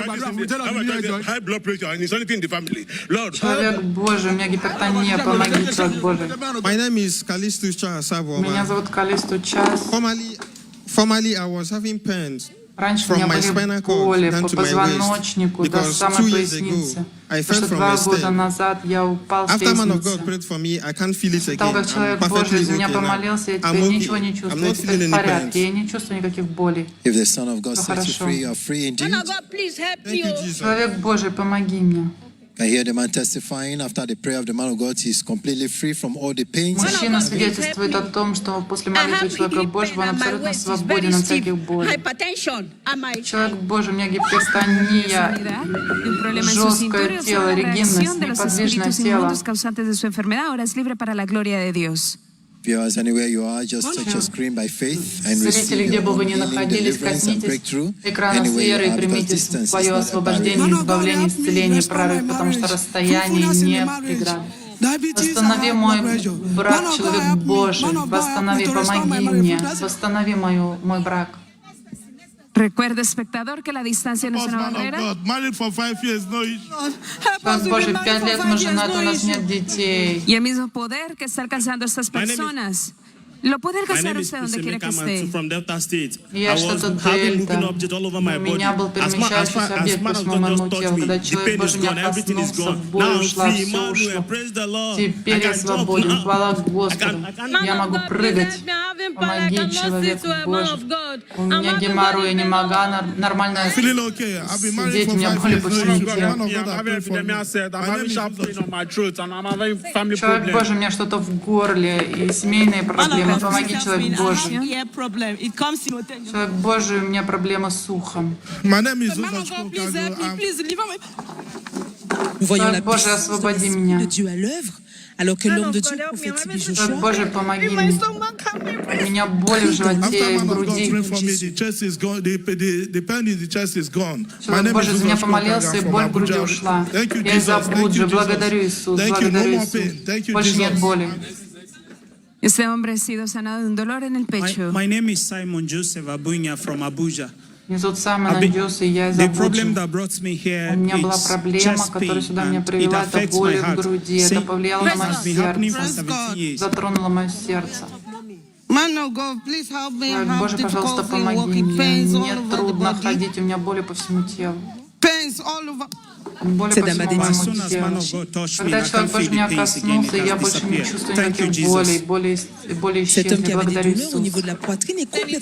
High blood pressure and it's anything in the family. Lord, Человек Божий, у меня гипертония, помоги, человек Божий. My name is Kalistu Chasavo. Меня зовут Калисту Час. Formerly, I was having pains Раньше у меня from my были spinal боли cord down по to my waist позвоночнику до because самой 2 years поясницы. ago I Потому fell что from 2 a года step. назад я упал с After man of God лестницы. prayed for me, I can't feel it Того, again. как I'm человек Божий perfectly за меня okay now. помолился, я I'm теперь okay. ничего не I'm чувствую, not я feeling теперь в any порядке, pains. я не чувствую никаких болей. If the Son of God Все sets you хорошо. free, you are free indeed. Man of God, please help Thank you, me. Jesus. Человек Божий, помоги мне. I hear the man testifying after the prayer of the man of God, he's completely free from all the pains. Мужчина свидетельствует о том, что после молитвы человека Божьего он абсолютно свободен от всяких болей. Hypertension and my Человек Божий, у меня гипертония, Un problema en su cintura жесткое y тело, la ригидность, reacción de los неподвижное espíritus тело. inmundos causantes de su enfermedad ahora es libre para la gloria de Dios. Viewers, anywhere you are, just touch your screen by faith and Зрители, receive где your бы own вы ни healing, находились, deliverance and коснитесь breakthrough. экрана с Anywhere you верой и are, because примите distance is свое not a освобождение, barrier. избавление, исцеление и прорыв, потому что расстояние не преграда. Восстанови мой брак, человек Божий, восстанови, помоги мне, восстанови мой брак. Recuerda, espectador, que la distancia no es una barrera. married for 5 years, no issue. Человек Божий, 5 лет мы женаты, у нас нет детей. Y el mismo poder que está alcanzando a estas personas lo puede My alcanzar name is usted donde quiera que esté. from Delta State. Я I was что-то having дельта. moving object all over my У body. меня был перемещающийся объект по всему моему телу. Когда человек Божий меня коснулся, боль ушла, все ушло. Теперь я свободен, хвала Господу. Я могу прыгать. Помоги, человек Божий. У меня геморрой, я не могу нормально Feeling okay. I've been married сидеть, у for меня 5 боли years. по No всему issue. телу. Man of God, I pray for me. I'm having sharp pain on my throat and I'm having family Человек problems. Божий, у меня что-то в горле и семейные проблемы. Помоги, человек Божий. Problem. It comes simultaneously. Человек Божий, у меня проблема с ухом. My name is Man of God, please help me, please deliver me. Nous voyons la Человек Божий, puissance de освободи l'Esprit меня. de Dieu à l'œuvre, alors que l'homme de Dieu, prophète Человек Joshua, Божий, помоги мне. У меня боли в животе After и в man of God груди. pray for me, the chest is gone. The pain in the chest is gone. My Человек name Божий is за меня Uzo помолился, и Shkoka боль в груди from ушла. Abuja. Thank you, Я из Jesus. Thank Абуджи. you, Благодарю Jesus. Иисус. Thank you. No Благодарю more Иисус. pain. Thank you, Больше нет Jesus. боли. Este hombre ha sido sanado de un dolor en el pecho. My name is Simon Joseph Abunya from Abuja. Меня зовут Саймон Андюс, и я из The problem Абуджи. that brought me here У меня была is проблема, chest которая pain сюда меня and it привела. Это affects боль my в heart. груди. Это повлияло на мое It's been happening for сердце. 17 years. Затронуло мое сердце. Man of God, please help me. I Боже, have пожалуйста, difficulty помоги walking, мне. pains all Мне over the трудно body. ходить, у меня боли по всему телу. Pains all over. Боли по всему моему телу. Когда человек Божий меня коснулся, я больше не чувствую никаких болей. Боли исчезли. Благодарю Иисуса.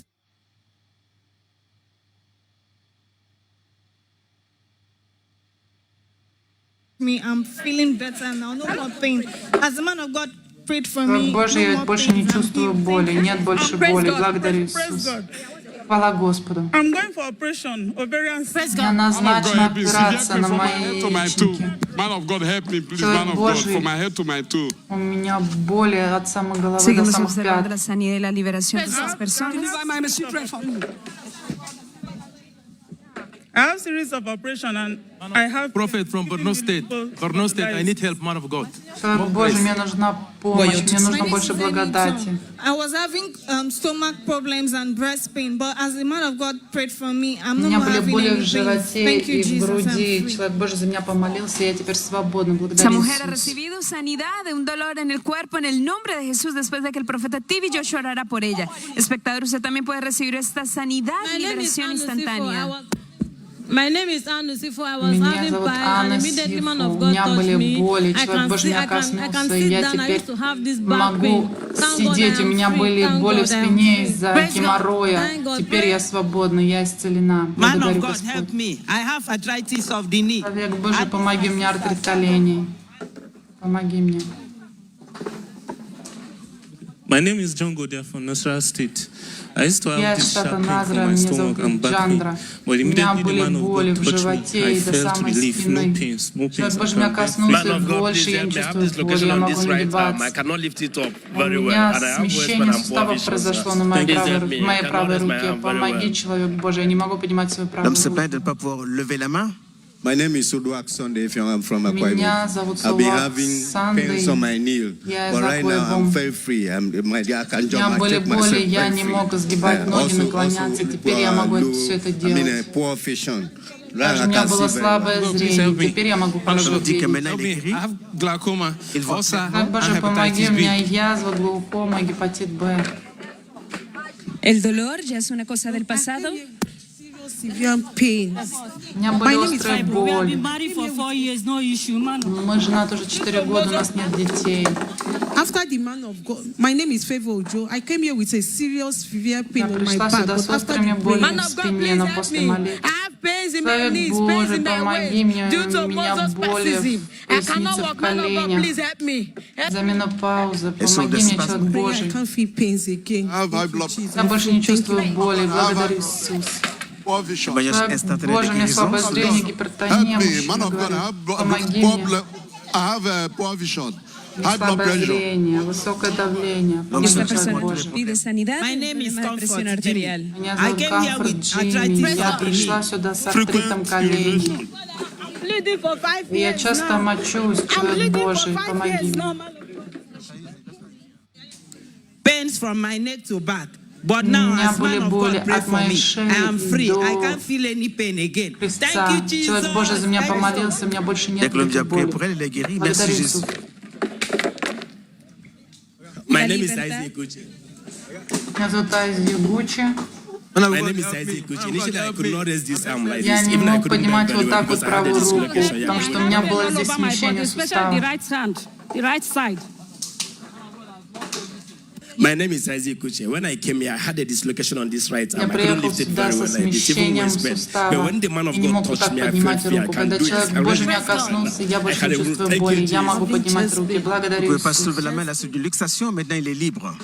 I'm feeling better now. No more pain. As the man of God prayed for me. Боже, я больше не чувствую боли. Нет больше боли. Благодарю Иисуса. Хвала Господу. I'm going for operation, ovarian cyst. Мне назначена операция на моей яичнике. Man of God, help me, please, man of God, from my head to my toe. У меня боли от самой головы до Seguimos самых observando пят. la sanidad y la liberación de estas personas. I have series of operation and I have Prophet from Borno State. Borno State, I need help, man of God. Боже, мне нужна помощь, мне нужно больше благодати. I was having stomach problems and breast pain, but as the man of God prayed for me, I'm У no меня more были having боли any в pain. животе Thank you, и в Jesus. I'm груди. free. Человек Божий за меня помолился, и я теперь свободна. Esta Благодарю mujer ha Иисуса. recibido sanidad de un dolor en el cuerpo en el nombre de Jesús después de que el profeta Tibi Joshua orara por ella. Espectador, usted también puede recibir esta sanidad y liberación instantánea. My name is Anna Sifo. I was Меня having зовут pain, and Анна immediately man Сифу. of У God меня touched были me. боли, I человек can Божий sit, меня I can коснулся, и sit я down. I теперь used to have this back могу pain. Thank God I сидеть. У am меня free. были Thank боли в God I am спине free. из-за Praise God. геморроя. Thank God. Теперь я свободна, я исцелена. Man Благодарю of God, Господь. help me. I have arthritis of the knee. Человек Божий, помоги мне, артрит коленей. Помоги мне. My name is John Godia from Nasarawa State. I used to Я have из this штата sharp pain Назра, from my меня stomach зовут and back pain. Джандра. But У меня immediately the были man of боли God в touched животе me. I и до felt самой relief, no спины. pains, no pains. Человек I Божий меня can коснулся, breathe. и больше я не чувствую боли, я могу нагибаться. cannot lift it up У меня смещение суставов произошло на моей правой руке. Помоги, человек Божий, я не могу поднимать свою правую руку. de ne pas pouvoir lever la main. My name is Suduak Sunday from Akwa Меня Ibom. зовут I've been Сулак having Сандей. pains on my knee, Я из but right now Аква-Ибом. I'm very free. I can У меня jump, I были take боли, myself я very не free. мог сгибать ноги, наклоняться. Теперь я могу все это делать. Poor vision. Также у меня было слабое зрение. Теперь я могу хорошо видеть. I have glaucoma, ulcer, Как and Боже, помоги, у hepatitis меня B. язва, глаукома, гепатит Б. El dolor ya es una cosa del pasado. Severe pain. У меня были My name is острые We have боли. been married for 4 years, no issue, man. Мы женаты уже 4 года, у нас нет детей. After the man of God, my name is Favor Ojo. I came here with a serious severe pain Я on my пришла back, сюда but с after острыми the болями prayer, в спине, но после молитвы. Человек Божий, помоги мне, у меня боли в пояснице, в коленях. За менопаузу, помоги мне, человек I Божий. can't feel pains again. I have high blood Я больше не чувствую боли, благодарю Иисуса. poor vision. Человек Божий, у меня слабое зрение, гипертония, Help me, man мужчина of God. говорит, помоги мне. I have poor vision. У меня слабое зрение, высокое давление. Помоги, Esta человек persona Божий. pide sanidad My de un name is problema de presión Comfort arterial. Jimmy. Меня I зовут came here Комфорт with Джимми. arthritis Я of the пришла knee. сюда с артритом коленей. Я часто мочусь, человек Божий, помоги мне. Pains from my neck to back. But У now, меня as были man of боли God, pray от for моей me. шеи I am free. I до can't feel any pain again. крестца. Thank you, Jesus. Человек Божий за меня помолился, у меня больше нет никаких боли. Благодарю Иисуса. My name is Isaac Gucci. Меня зовут Айзи Гуччи. My name is Isaac Gucci. Initially, I could not raise this arm like Я this. не Even I мог couldn't поднимать bend вот very well так вот because I had a правую руку, dislocation. потому что у меня было здесь смещение especially the сустава. right hand, the right side. My name is Isaac Gucci. When I came here, I had a dislocation on this right Я arm. I couldn't приехал lift it сюда very со well like this, even смещением when it's bent. But сустава when the man и of не God мог вот touched так me, I felt поднимать free. I руку. can Когда do it. человек I Божий really меня коснулся, я I больше had не a чувствую thank you, боли. Я Jesus. могу поднимать руки. Vous Благодарю pouvez pas soulever la Иисуса. main là sur de luxation, maintenant il est libre.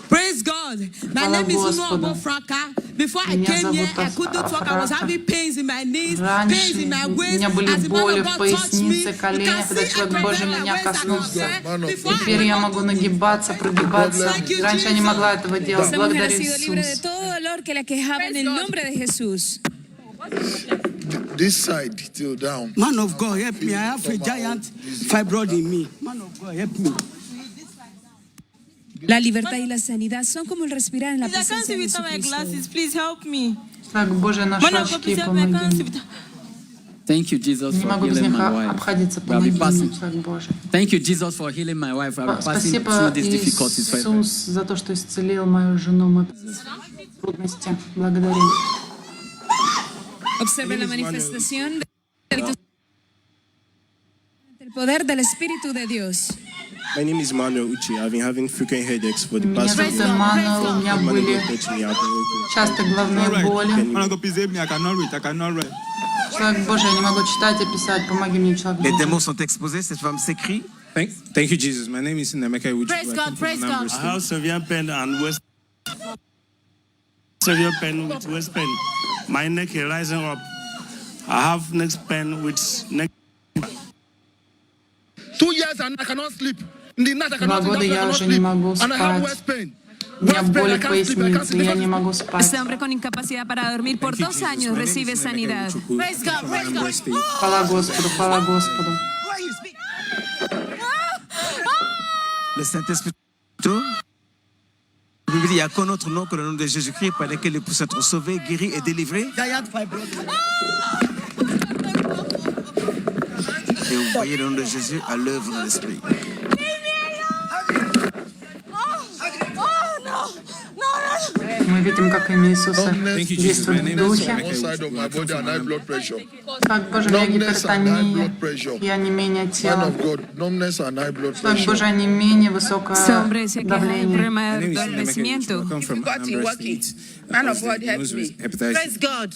Praise God. My Хвала name is Uno Господу. Abofraka. Before I Меня came here, зовут I couldn't talk. I was Афрака. having pains in my knees, pains Раньше in my у waist. меня были As the man боли of в God touched me, пояснице, you коленях, can когда see человек Божий my меня waist are коснулся. not Before Теперь я могу нагибаться, прогибаться. Раньше я не могла этого делать. Esta mujer ha Благодарю sido libre de Иисуса. todo dolor que la quejaba en el nombre de Jesús. This side till down. Man of God, help me. I have a giant fibroid in me. Man of God, help me. La libertad y la sanidad son como el respirar en la Please, I can't presencia see de without my Jesucristo. glasses. Please help me. Так, Боже, наши Man of God, очки, please help me. I помоги can't see мне. without. Thank you, Jesus, Не for могу без healing них my wife. обходиться. I'll be Помоги passing. мне, человек Божий. Thank you, Jesus, for healing my wife. I'll be passing Спасибо, through these difficulties forever. Иисус, за то, что исцелил мою жену, мои трудности. Благодарю. Observe la manifestación del poder del Espíritu de Dios. My name is Manuel Uchi. I've been having frequent headaches for the Меня past зовут Эммануэл, у меня были часто головные боли. Человек Божий, я не могу читать и писать. Помоги мне, человек Les Божий. démons sont exposés, cette femme s'écrie. Thank you, Jesus. My name is Nemeka Uchi. Praise God, praise God. I have severe pain and waist. Severe pain with waist pain. My neck is rising up. I have neck pain with neck. 2 years and I cannot sleep. In the night I 2 cannot года sleep. я уже не могу And I have спать. waist pain. У меня боли в пояснице, я не могу спать. Este hombre con incapacidad para dormir por 2 años recibe sanidad. Praise God, praise God. Хвала Господу, хвала Господу. Le Saint-Esprit. Il n'y a qu'un autre nom que le nom de Jésus-Christ par lequel les puissent être sauvés, guéris et délivrés. Et vous voyez le nom de Jésus à l'œuvre dans l'esprit. Мы видим, как имя Иисуса действует в духе. One side of my body and high blood pressure. Как Божий, у меня Numbness and high гипертония blood pressure. и онемение Man тела. of God, numbness and high blood Человек pressure. Божий, онемение, высокое Este hombre decía que hay давление. problema My name de is Nemeka Uchi. adormecimiento. I come from Difficulty Anambra walking. State. Man I of was God, help diagnosed me. with hepatitis. Praise God.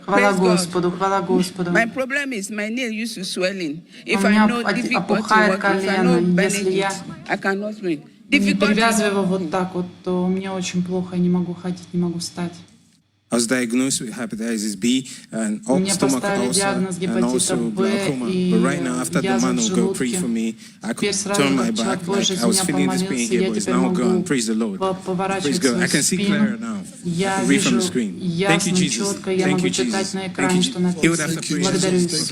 Хвала Praise God. Господу, хвала Господу. My problem is my nail used to swelling. If У I меня know difficulty опухает walking, if I колено, know если bending я it, I cannot swing. не Difficulty. перевязываю его вот так вот, то мне очень плохо, я не могу ходить, не могу встать. I was diagnosed with hepatitis B and Мне stomach поставили ulcer диагноз and гепатита also Б glaucoma. и But right now, after the язва man в of God prayed желудке. for me, I Теперь could сразу turn my как человек back. Божий Like за I was меня feeling this pain помолился, here, я but it's теперь now могу gone. Praise the Lord. поворачивать Praise God. I свою can see clearer спину. now. Я Read from вижу the screen. Thank you, ясно, Jesus. четко, я Thank могу you, читать Jesus. на Thank экране, you, что Jesus. Healed написано. after Благодарю prayer. Иисус.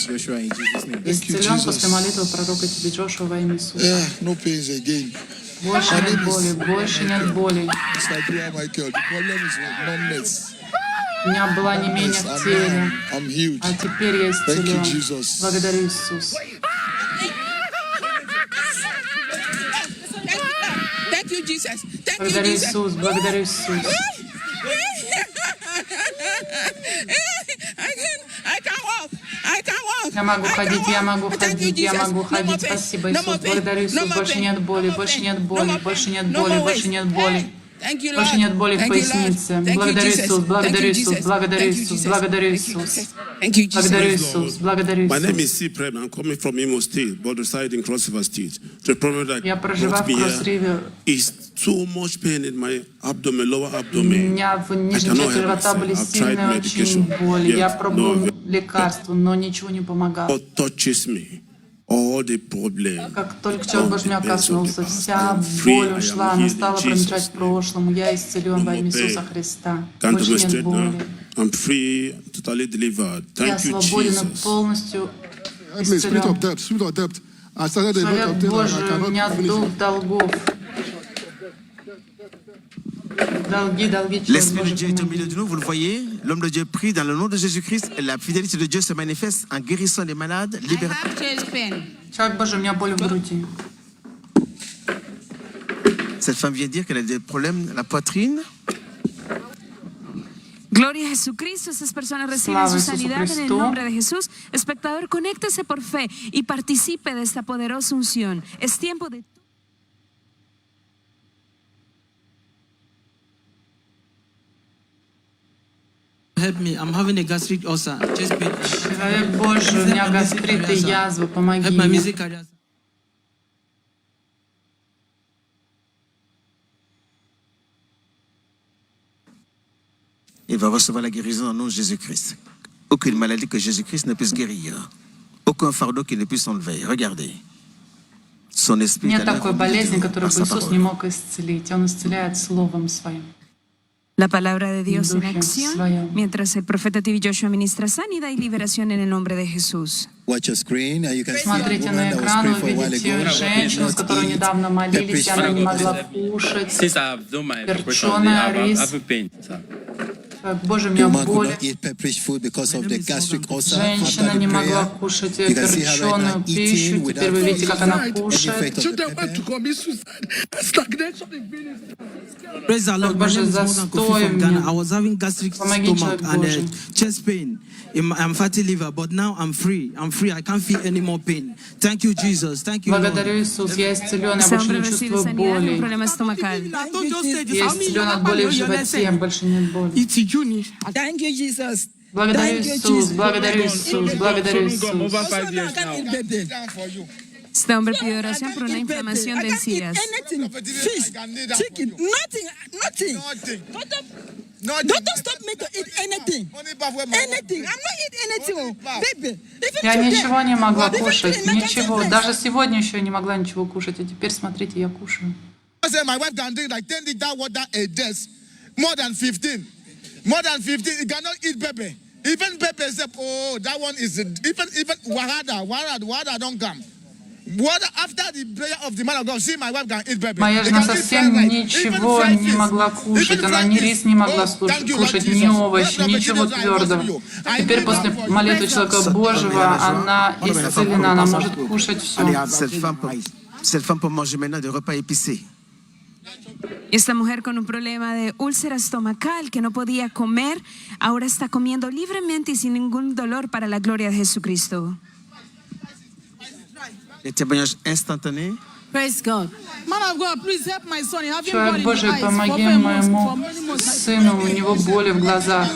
Joshua in Jesus' name. Исцелен после молитвы пророка тебе Джошуа во имя Иисуса. No pains again. Больше нет боли, больше нет боли. Mr. Michael, the problem is with numbness. У меня было онемение в теле, I'm healed. а теперь я Thank you, исцелен. Jesus. Благодарю Иисус. Thank you, Jesus. Thank you, Благодарю Jesus. Иисус, благодарю Иисус. I can walk. I can walk. Я могу ходить, я могу ходить, я могу No more ходить. pain. Спасибо, No Иисус. more pain. Благодарю No Иисус. more Больше pain. нет боли, No больше more нет pain. боли, No more больше pain. нет No боли, more больше waste. нет боли. Thank you, Lord. Больше нет боли в Thank you, Lord. пояснице. Thank you, Благодарю Jesus. Иисус, благодарю Thank you, Иисус, Jesus. благодарю Thank you, Иисус, Jesus. благодарю Thank you, Иисус. Jesus. Thank you, Jesus. Благодарю Иисус, благодарю My name Иисус. is C. Prem. I'm coming from Imo State, but reside in Cross River State. The problem that Я проживаю brought в me Кросс-Ривер. here is too much pain in my abdomen, lower У abdomen. меня в I нижней cannot части help живота были myself. I've tried сильные очень medication. боли. Я Yet, пробовал no, лекарства, но ничего не помогало. God touches me. All the problem. Как только человек Божий меня коснулся, вся боль ушла, она стала принадлежать прошлому. Я исцелен во имя Иисуса Христа. Can't Больше нет demonstrate now. боли. I'm free, totally delivered. Я Thank you, свободен и Jesus. полностью Help me, spirit of исцелен. debt, spirit of debt. I started a lot Человек of things Божий, and I у меня cannot finish дух it. долгов. Долги, человек L'Esprit de Божий, Dieu est au помоги. milieu de nous, vous le voyez. L'homme de Dieu prie dans le nom de Jésus-Christ et la fidélité de Dieu se manifeste en guérissant les malades, libérant. Человек Божий, у меня боль в груди. Cette femme vient dire qu'elle a des problèmes à la poitrine. Gloria a Jesucristo, estas personas reciben Slava su Isusu sanidad en el Christu. nombre de Jesús. Espectador, conéctese por fe y participe de esta poderosa unción. Es tiempo de... Help me. I'm having a gastric ulcer. Just be. Человек Божий, у меня гастрит и язва, помоги Help my мне. music career. Il va recevoir la guérison au nom de Jésus-Christ. Aucune maladie que Jésus-Christ ne puisse guérir. Aucun fardeau qui ne puisse enlever. Regardez. Son esprit est Нет à l'œuvre такой au milieu de болезни, nous, которую par бы sa Иисус parole. не мог исцелить. Он исцеляет Словом Своим. La palabra de Dios en Dulce acción, Своем. mientras el profeta TV Joshua ministra sanidad y liberación en el nombre de Jesús. Watch your screen. You can see the Смотрите woman на that was экран, praying вы for a while видите ago. женщину, с которой недавно молились, и она не могла кушать. Since I've done my preparation, Перченая I've рис. pain. Боже, у The меня woman could боли. not eat pepperish food because of the gastric ulcer. Женщина After не the могла prayer, кушать you can see her right перченую now пищу. eating Теперь without вы видите, как она any кушает. effect of the Children pepper. went to commit suicide. Stagnation in ministry. Praise the Lord. My Боже, name is Morgan Kofi застой from Ghana. мне. I was having gastric Помоги, stomach человек and Божий. chest pain. I'm fatty liver, but now I'm free. I'm free. I can't feel any more pain. Thank you, Jesus. Thank you, Lord. Благодарю Иисус, я исцелен, я Este больше hombre не recibe чувствую sanidad en un боли. problema estomacal. Я исцелен от боли в животе, больше нет боли. Thank you, Jesus. Благодарю Иисус, благодарю Иисус, благодарю Иисус. Over 5 years now. Este hombre pidió oración por una inflamación de encías. Anything, fish, chicken, nothing. Don't stop me to eat anything. Anything. I'm not eating anything, baby. Я ничего не могла кушать, ничего. Даже сегодня еще не могла ничего кушать, а теперь, смотрите, я кушаю. My wife can drink like 10 liters water a day. More than 15. More than 15. You cannot eat pepper. Even pepper, oh, that one is even warada don't come. What after the prayer of the man of God, see my wife can eat pepper. Моя жена совсем ничего не могла кушать. Она ни рис не могла кушать, ни овощи, ничего твердого. Теперь после молитвы человека Божьего она исцелена, она может кушать все. Cette femme peut manger maintenant des repas épicés. Esta mujer con un problema de úlcera estomacal que no podía comer, ahora está comiendo libremente y sin ningún dolor para la gloria de Jesucristo. Les témoignages instantanés. Praise God. Man of God, please help my son. Having Человек blood in Божий, the eyes помоги моему сыну, у него боли в глазах.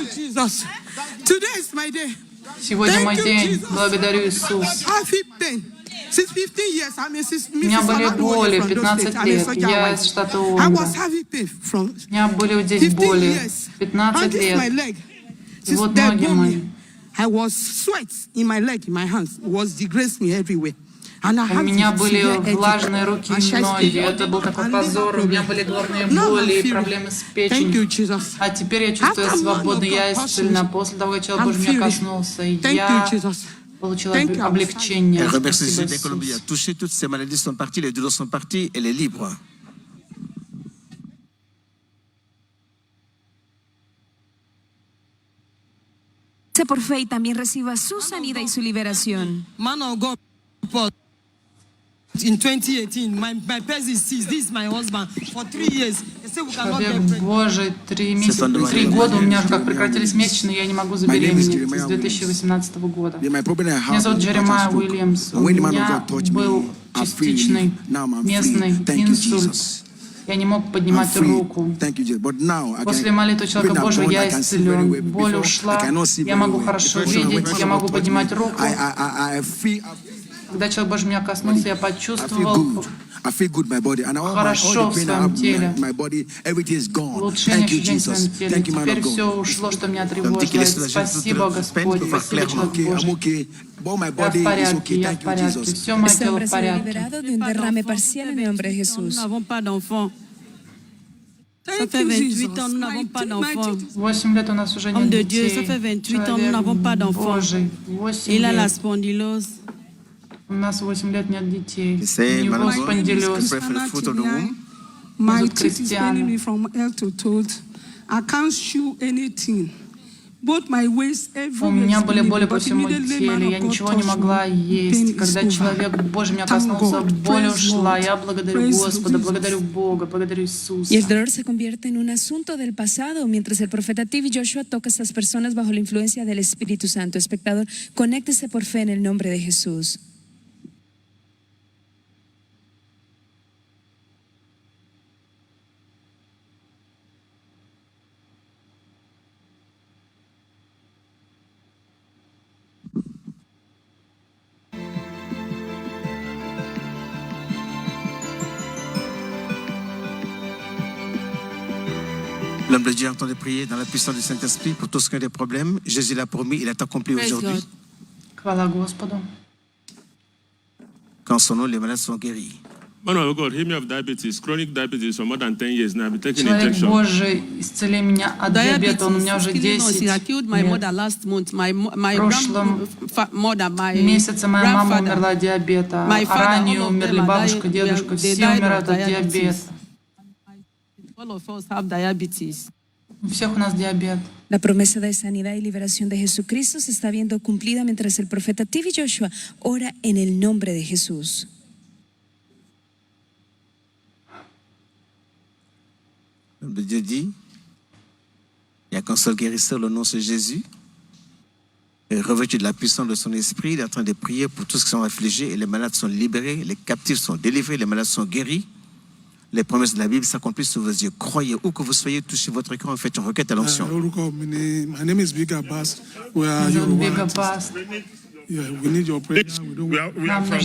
Today is my day. Сегодня мой день. Благодарю Иисус. У меня были боли 15 лет. Я из штата Уонга. У меня были здесь боли 15 лет. И вот ноги мои. I was sweat in my leg, in my hands. It was disgracing me everywhere. У меня были влажные руки и ноги. Это был такой позор. У меня были головные боли и проблемы с печенью. А теперь я чувствую свободу. Я исцелена. После того, как человек Божий меня коснулся, я получила облегчение. Elle remercie Jésus dès que l'homme a touché, toutes ces maladies sont parties, les douleurs sont parties, elle est libre. Por fe y también reciba su sanidad y su liberación. Man of God, in 2018, my person is this is my husband for 3 years. They say we cannot get pregnant. Боже, 3 года у меня уже как прекратились месячные, я не могу забеременеть с 2018 года. Меня зовут Джеремайя Уильямс. У меня был частичный местный инсульт. Я не мог поднимать руку. После молитвы человека Божьего я исцелен. Боль ушла. Я могу хорошо видеть. Я могу поднимать руку. Когда человек Божий меня коснулся, я почувствовал хорошо в своем теле. Улучшение ощущений в своем теле. Теперь все ушло, что меня тревожило. Спасибо, Господь. Спасибо, человек Божий. Я в порядке, я в порядке. Все мое тело в порядке. Ça fait 28 ans, nous n'avons pas d'enfants. 8 лет у нас уже Homme нет de Dieu, детей. ça fait 28 ans, nous n'avons pas d'enfants. Il a la spondylose. У нас 8 лет нет детей. Say, У него man of God, спондилез. pray for the fruit of the womb. My Зовут teeth is Кристиана. paining me from head to toe. I can't chew anything. Both my waist, У everywhere меня is были paining боли me. по But всему immediately man телу, я of God ничего не touched могла me. Pain есть. is Когда over. человек Божий меня Thank коснулся, God. боль Praise ушла. Lord. Я благодарю Praise Господа, Jesus. благодарю Бога, благодарю Иисуса. Y el dolor se convierte en un asunto del pasado mientras el profeta TV Joshua toca a estas personas bajo la influencia del Espíritu Santo. Espectador, conéctese por fe en el nombre de Jesús. L'homme de Dieu entend prier dans la puissance du Saint-Esprit pour tous ceux qui ont des problèmes. Jésus l'a promis, il a accompli aujourd'hui. Хвала Господу. Qu'en son nom, les malades sont guéris. Man of God, heal me of diabetes, chronic diabetes for more than 10 years now. I've been taking Человек injection. Божий, исцели меня от диабета. Он у меня уже 10 I killed my лет. mother last month. My В прошлом mother, my месяце моя мама grandfather. умерла от диабета. My А father, ранее all of умерли them are бабушка, dying- дедушка. they Все died умирают of от диабета. All of us have diabetes. У всех у нас диабет. La promesa de sanidad y liberación de Jesucristo se está viendo cumplida mientras el profeta TV Joshua ora en el nombre de Jesús. Dieu dit, il n'y a qu'un seul guérisseur, le nom c'est Jésus. Et revêtu de la puissance de son esprit, il est en train de prier pour tous qui sont affligés et les malades sont libérés, les captifs sont délivrés, les malades sont guéris. Les promesses de la Bible s'accomplissent sous vos yeux. Croyez où que vous soyez, touchez votre cœur et faites une requête à l'onction. My name is Big Abbas. Where are you? Yeah, we need your prayer. We are from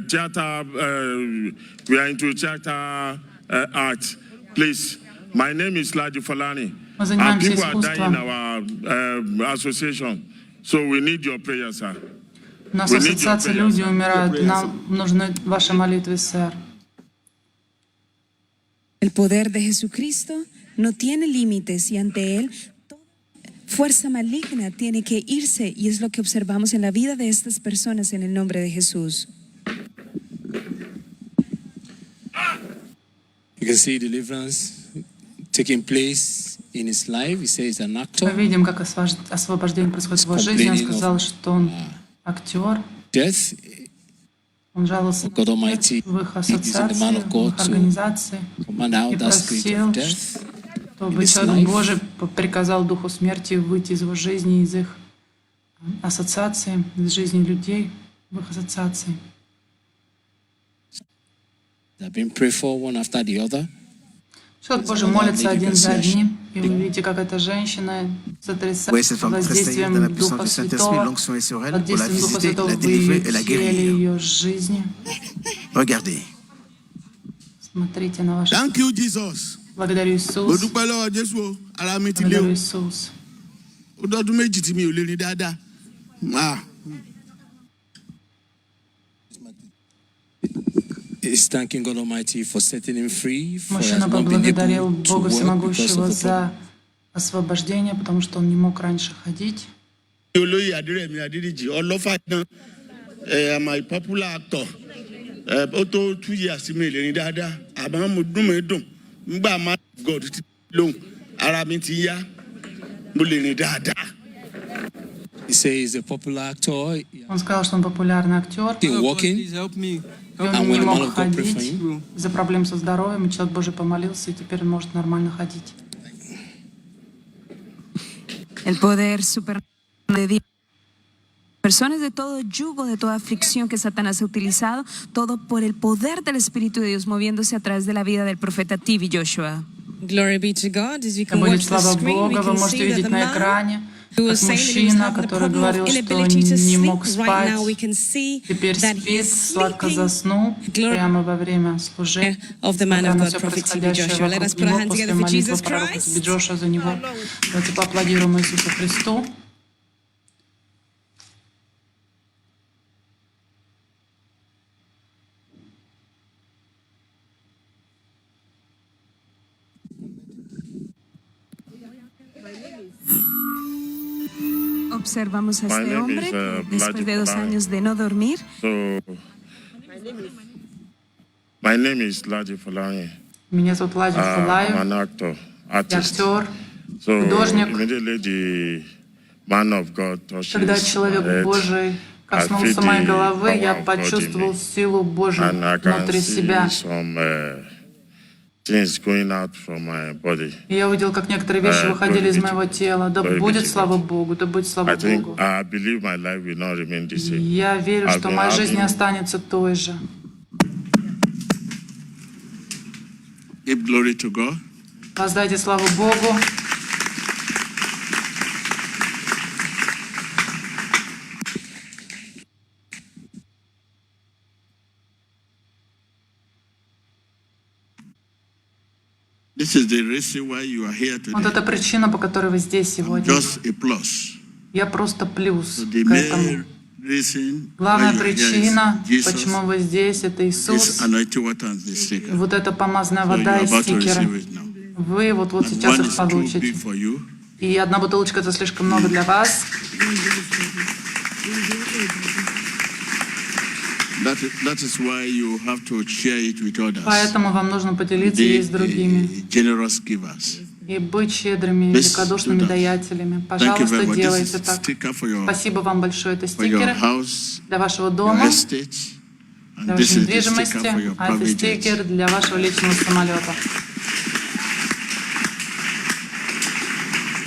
theater. We are into theater art. Please, my name is Laji Falani. And people are dying in our association. So we need your prayer, sir. У нас ассоциация люди умирают. Нам нужны ваши молитвы, сэр. El poder de Jesucristo no tiene límites y ante él toda fuerza maligna tiene que irse, y es lo que observamos en la vida de estas personas en el nombre de Jesús. You can see deliverance taking place in his life. He says he's an actor. Мы видим, как освобождение происходит в его жизни. Он сказал, что он актер. Death. Он жаловался в их ассоциации, в их организации и просил, чтобы человек Божий приказал Духу смерти выйти из его жизни, из их ассоциации, из жизни людей в их ассоциации. Человек Божий молится один за одним, и вы видите, как эта женщина сотрясается под воздействием Духа Святого, под действием Духа Святого в ее теле, ее жизни. Смотрите на ваши... Thank you, Jesus. Благодарю Иисус. Благодарю Иисус. Is thanking God Almighty for setting him free. Мужчина поблагодарил Бога Всемогущего за освобождение, потому что он не мог раньше ходить. I'm a popular actor. 2 years me le ni dada. Aba mo dun me dun. Ngba ma God ti lohun. Ara mi ti ya. Mo le ni dada. He says he's a popular actor. Он сказал, что он популярный актер. Please help me. И он не мог ходить из-за проблем со здоровьем, и человек Божий помолился, и теперь он может нормально ходить. El poder supernatural de Dios. Personas de todo yugo, de toda aflicción que Satanás ha utilizado, todo por el poder del Espíritu de Dios moviéndose a través de la vida del profeta TV Joshua. Glory be to God. As you can watch the Слава screen, we Бога, вы can можете see that видеть the на man экране, who как was saying that he was мужчина, having the который problem говорил, of что inability to не sleep, мог right спать, now we can see теперь that he спит, is сладко sleeping. заснул прямо во время служения. Of the man of Несмотря на God, все Prophet T.B. происходящее Joshua. Let us вокруг put our него, hands после together for молитвы Jesus пророка Christ. T.B. Joshua за него. Давайте поаплодируем Иисусу Христу. Observamos a este hombre después de 2 años de no dormir. My name is Laji Falani. Меня зовут Лади Фалаев. I'm an actor, Я artist. актер, So художник. immediately the man of God touches Когда my человек head, Божий I коснулся feel моей the головы, power я of God in почувствовал me. силу Божию And I can внутри see себя. some things going out from my body. И я увидел, как некоторые вещи выходили из glory be моего тела. Да glory be будет to слава Богу, да будет слава I think Богу. I believe my life will not remain the same. Я верю, I've что been моя жизнь не having- останется той же. Give glory to God. Воздайте славу Богу. This is the reason why you are here Вот today. это причина, по которой вы здесь сегодня. Just a plus. Я просто плюс The к этому. main reason Главная why you are here причина, is Jesus, почему вы здесь, это this Иисус. anointing water and the sticker. Вот эта помазанная So you вода are и about to стикеры. receive it now. Вы вот And сейчас one их is too получите. big for you. И одна бутылочка — это слишком много для вас. That is why you have to share it with others. Поэтому вам нужно поделиться ей с другими. Generous givers. и быть щедрыми, великодушными даятелями. Пожалуйста, делайте так. Спасибо вам большое. Это стикеры для вашего дома, для вашей недвижимости, а это стикер для вашего личного самолета.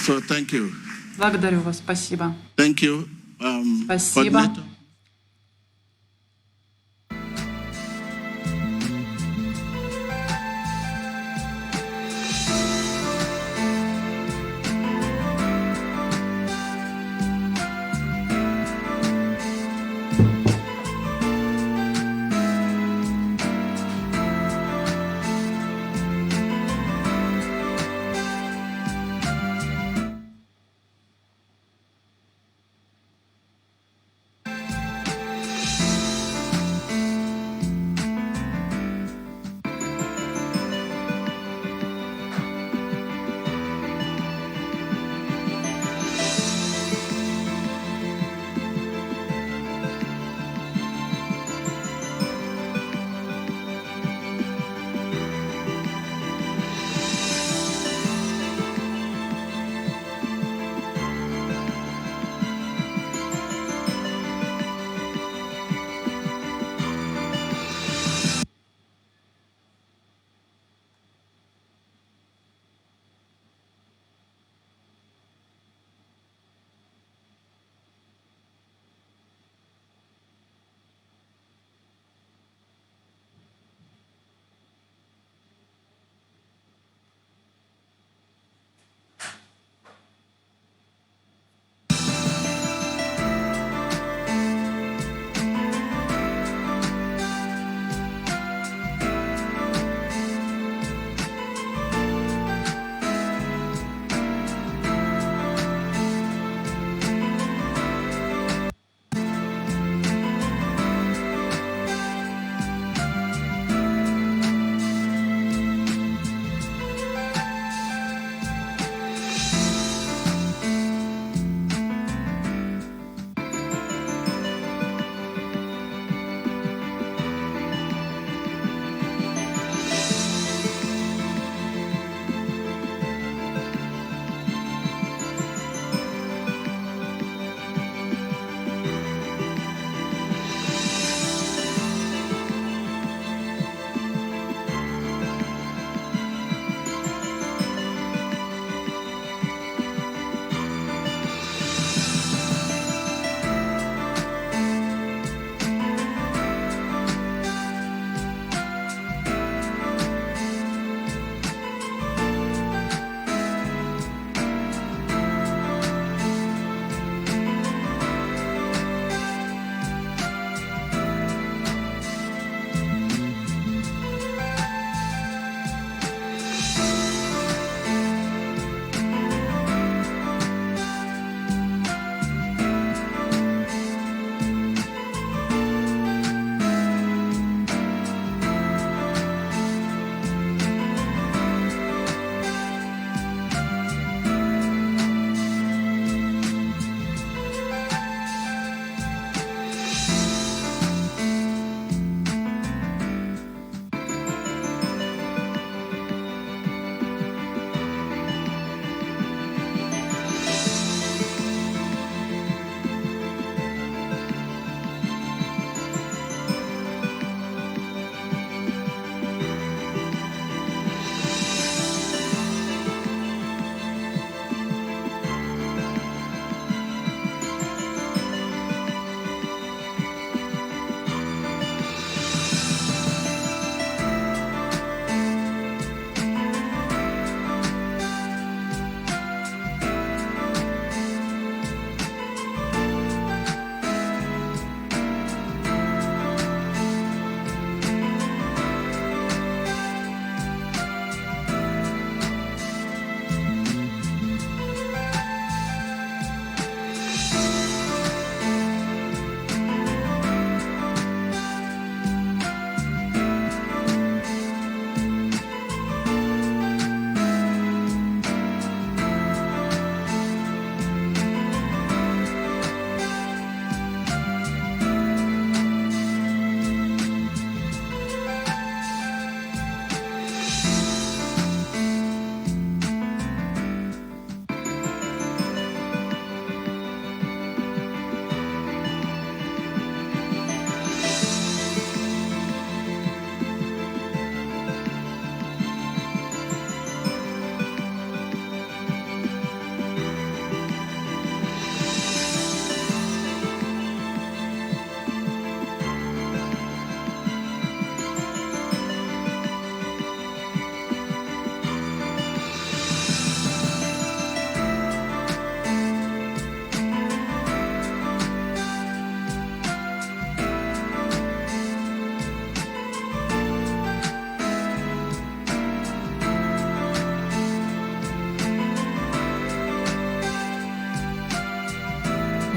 So, thank you. Благодарю вас. Спасибо. Thank you. Спасибо.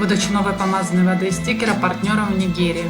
выдачу новой помазанной воды и стикера партнера в Нигерии.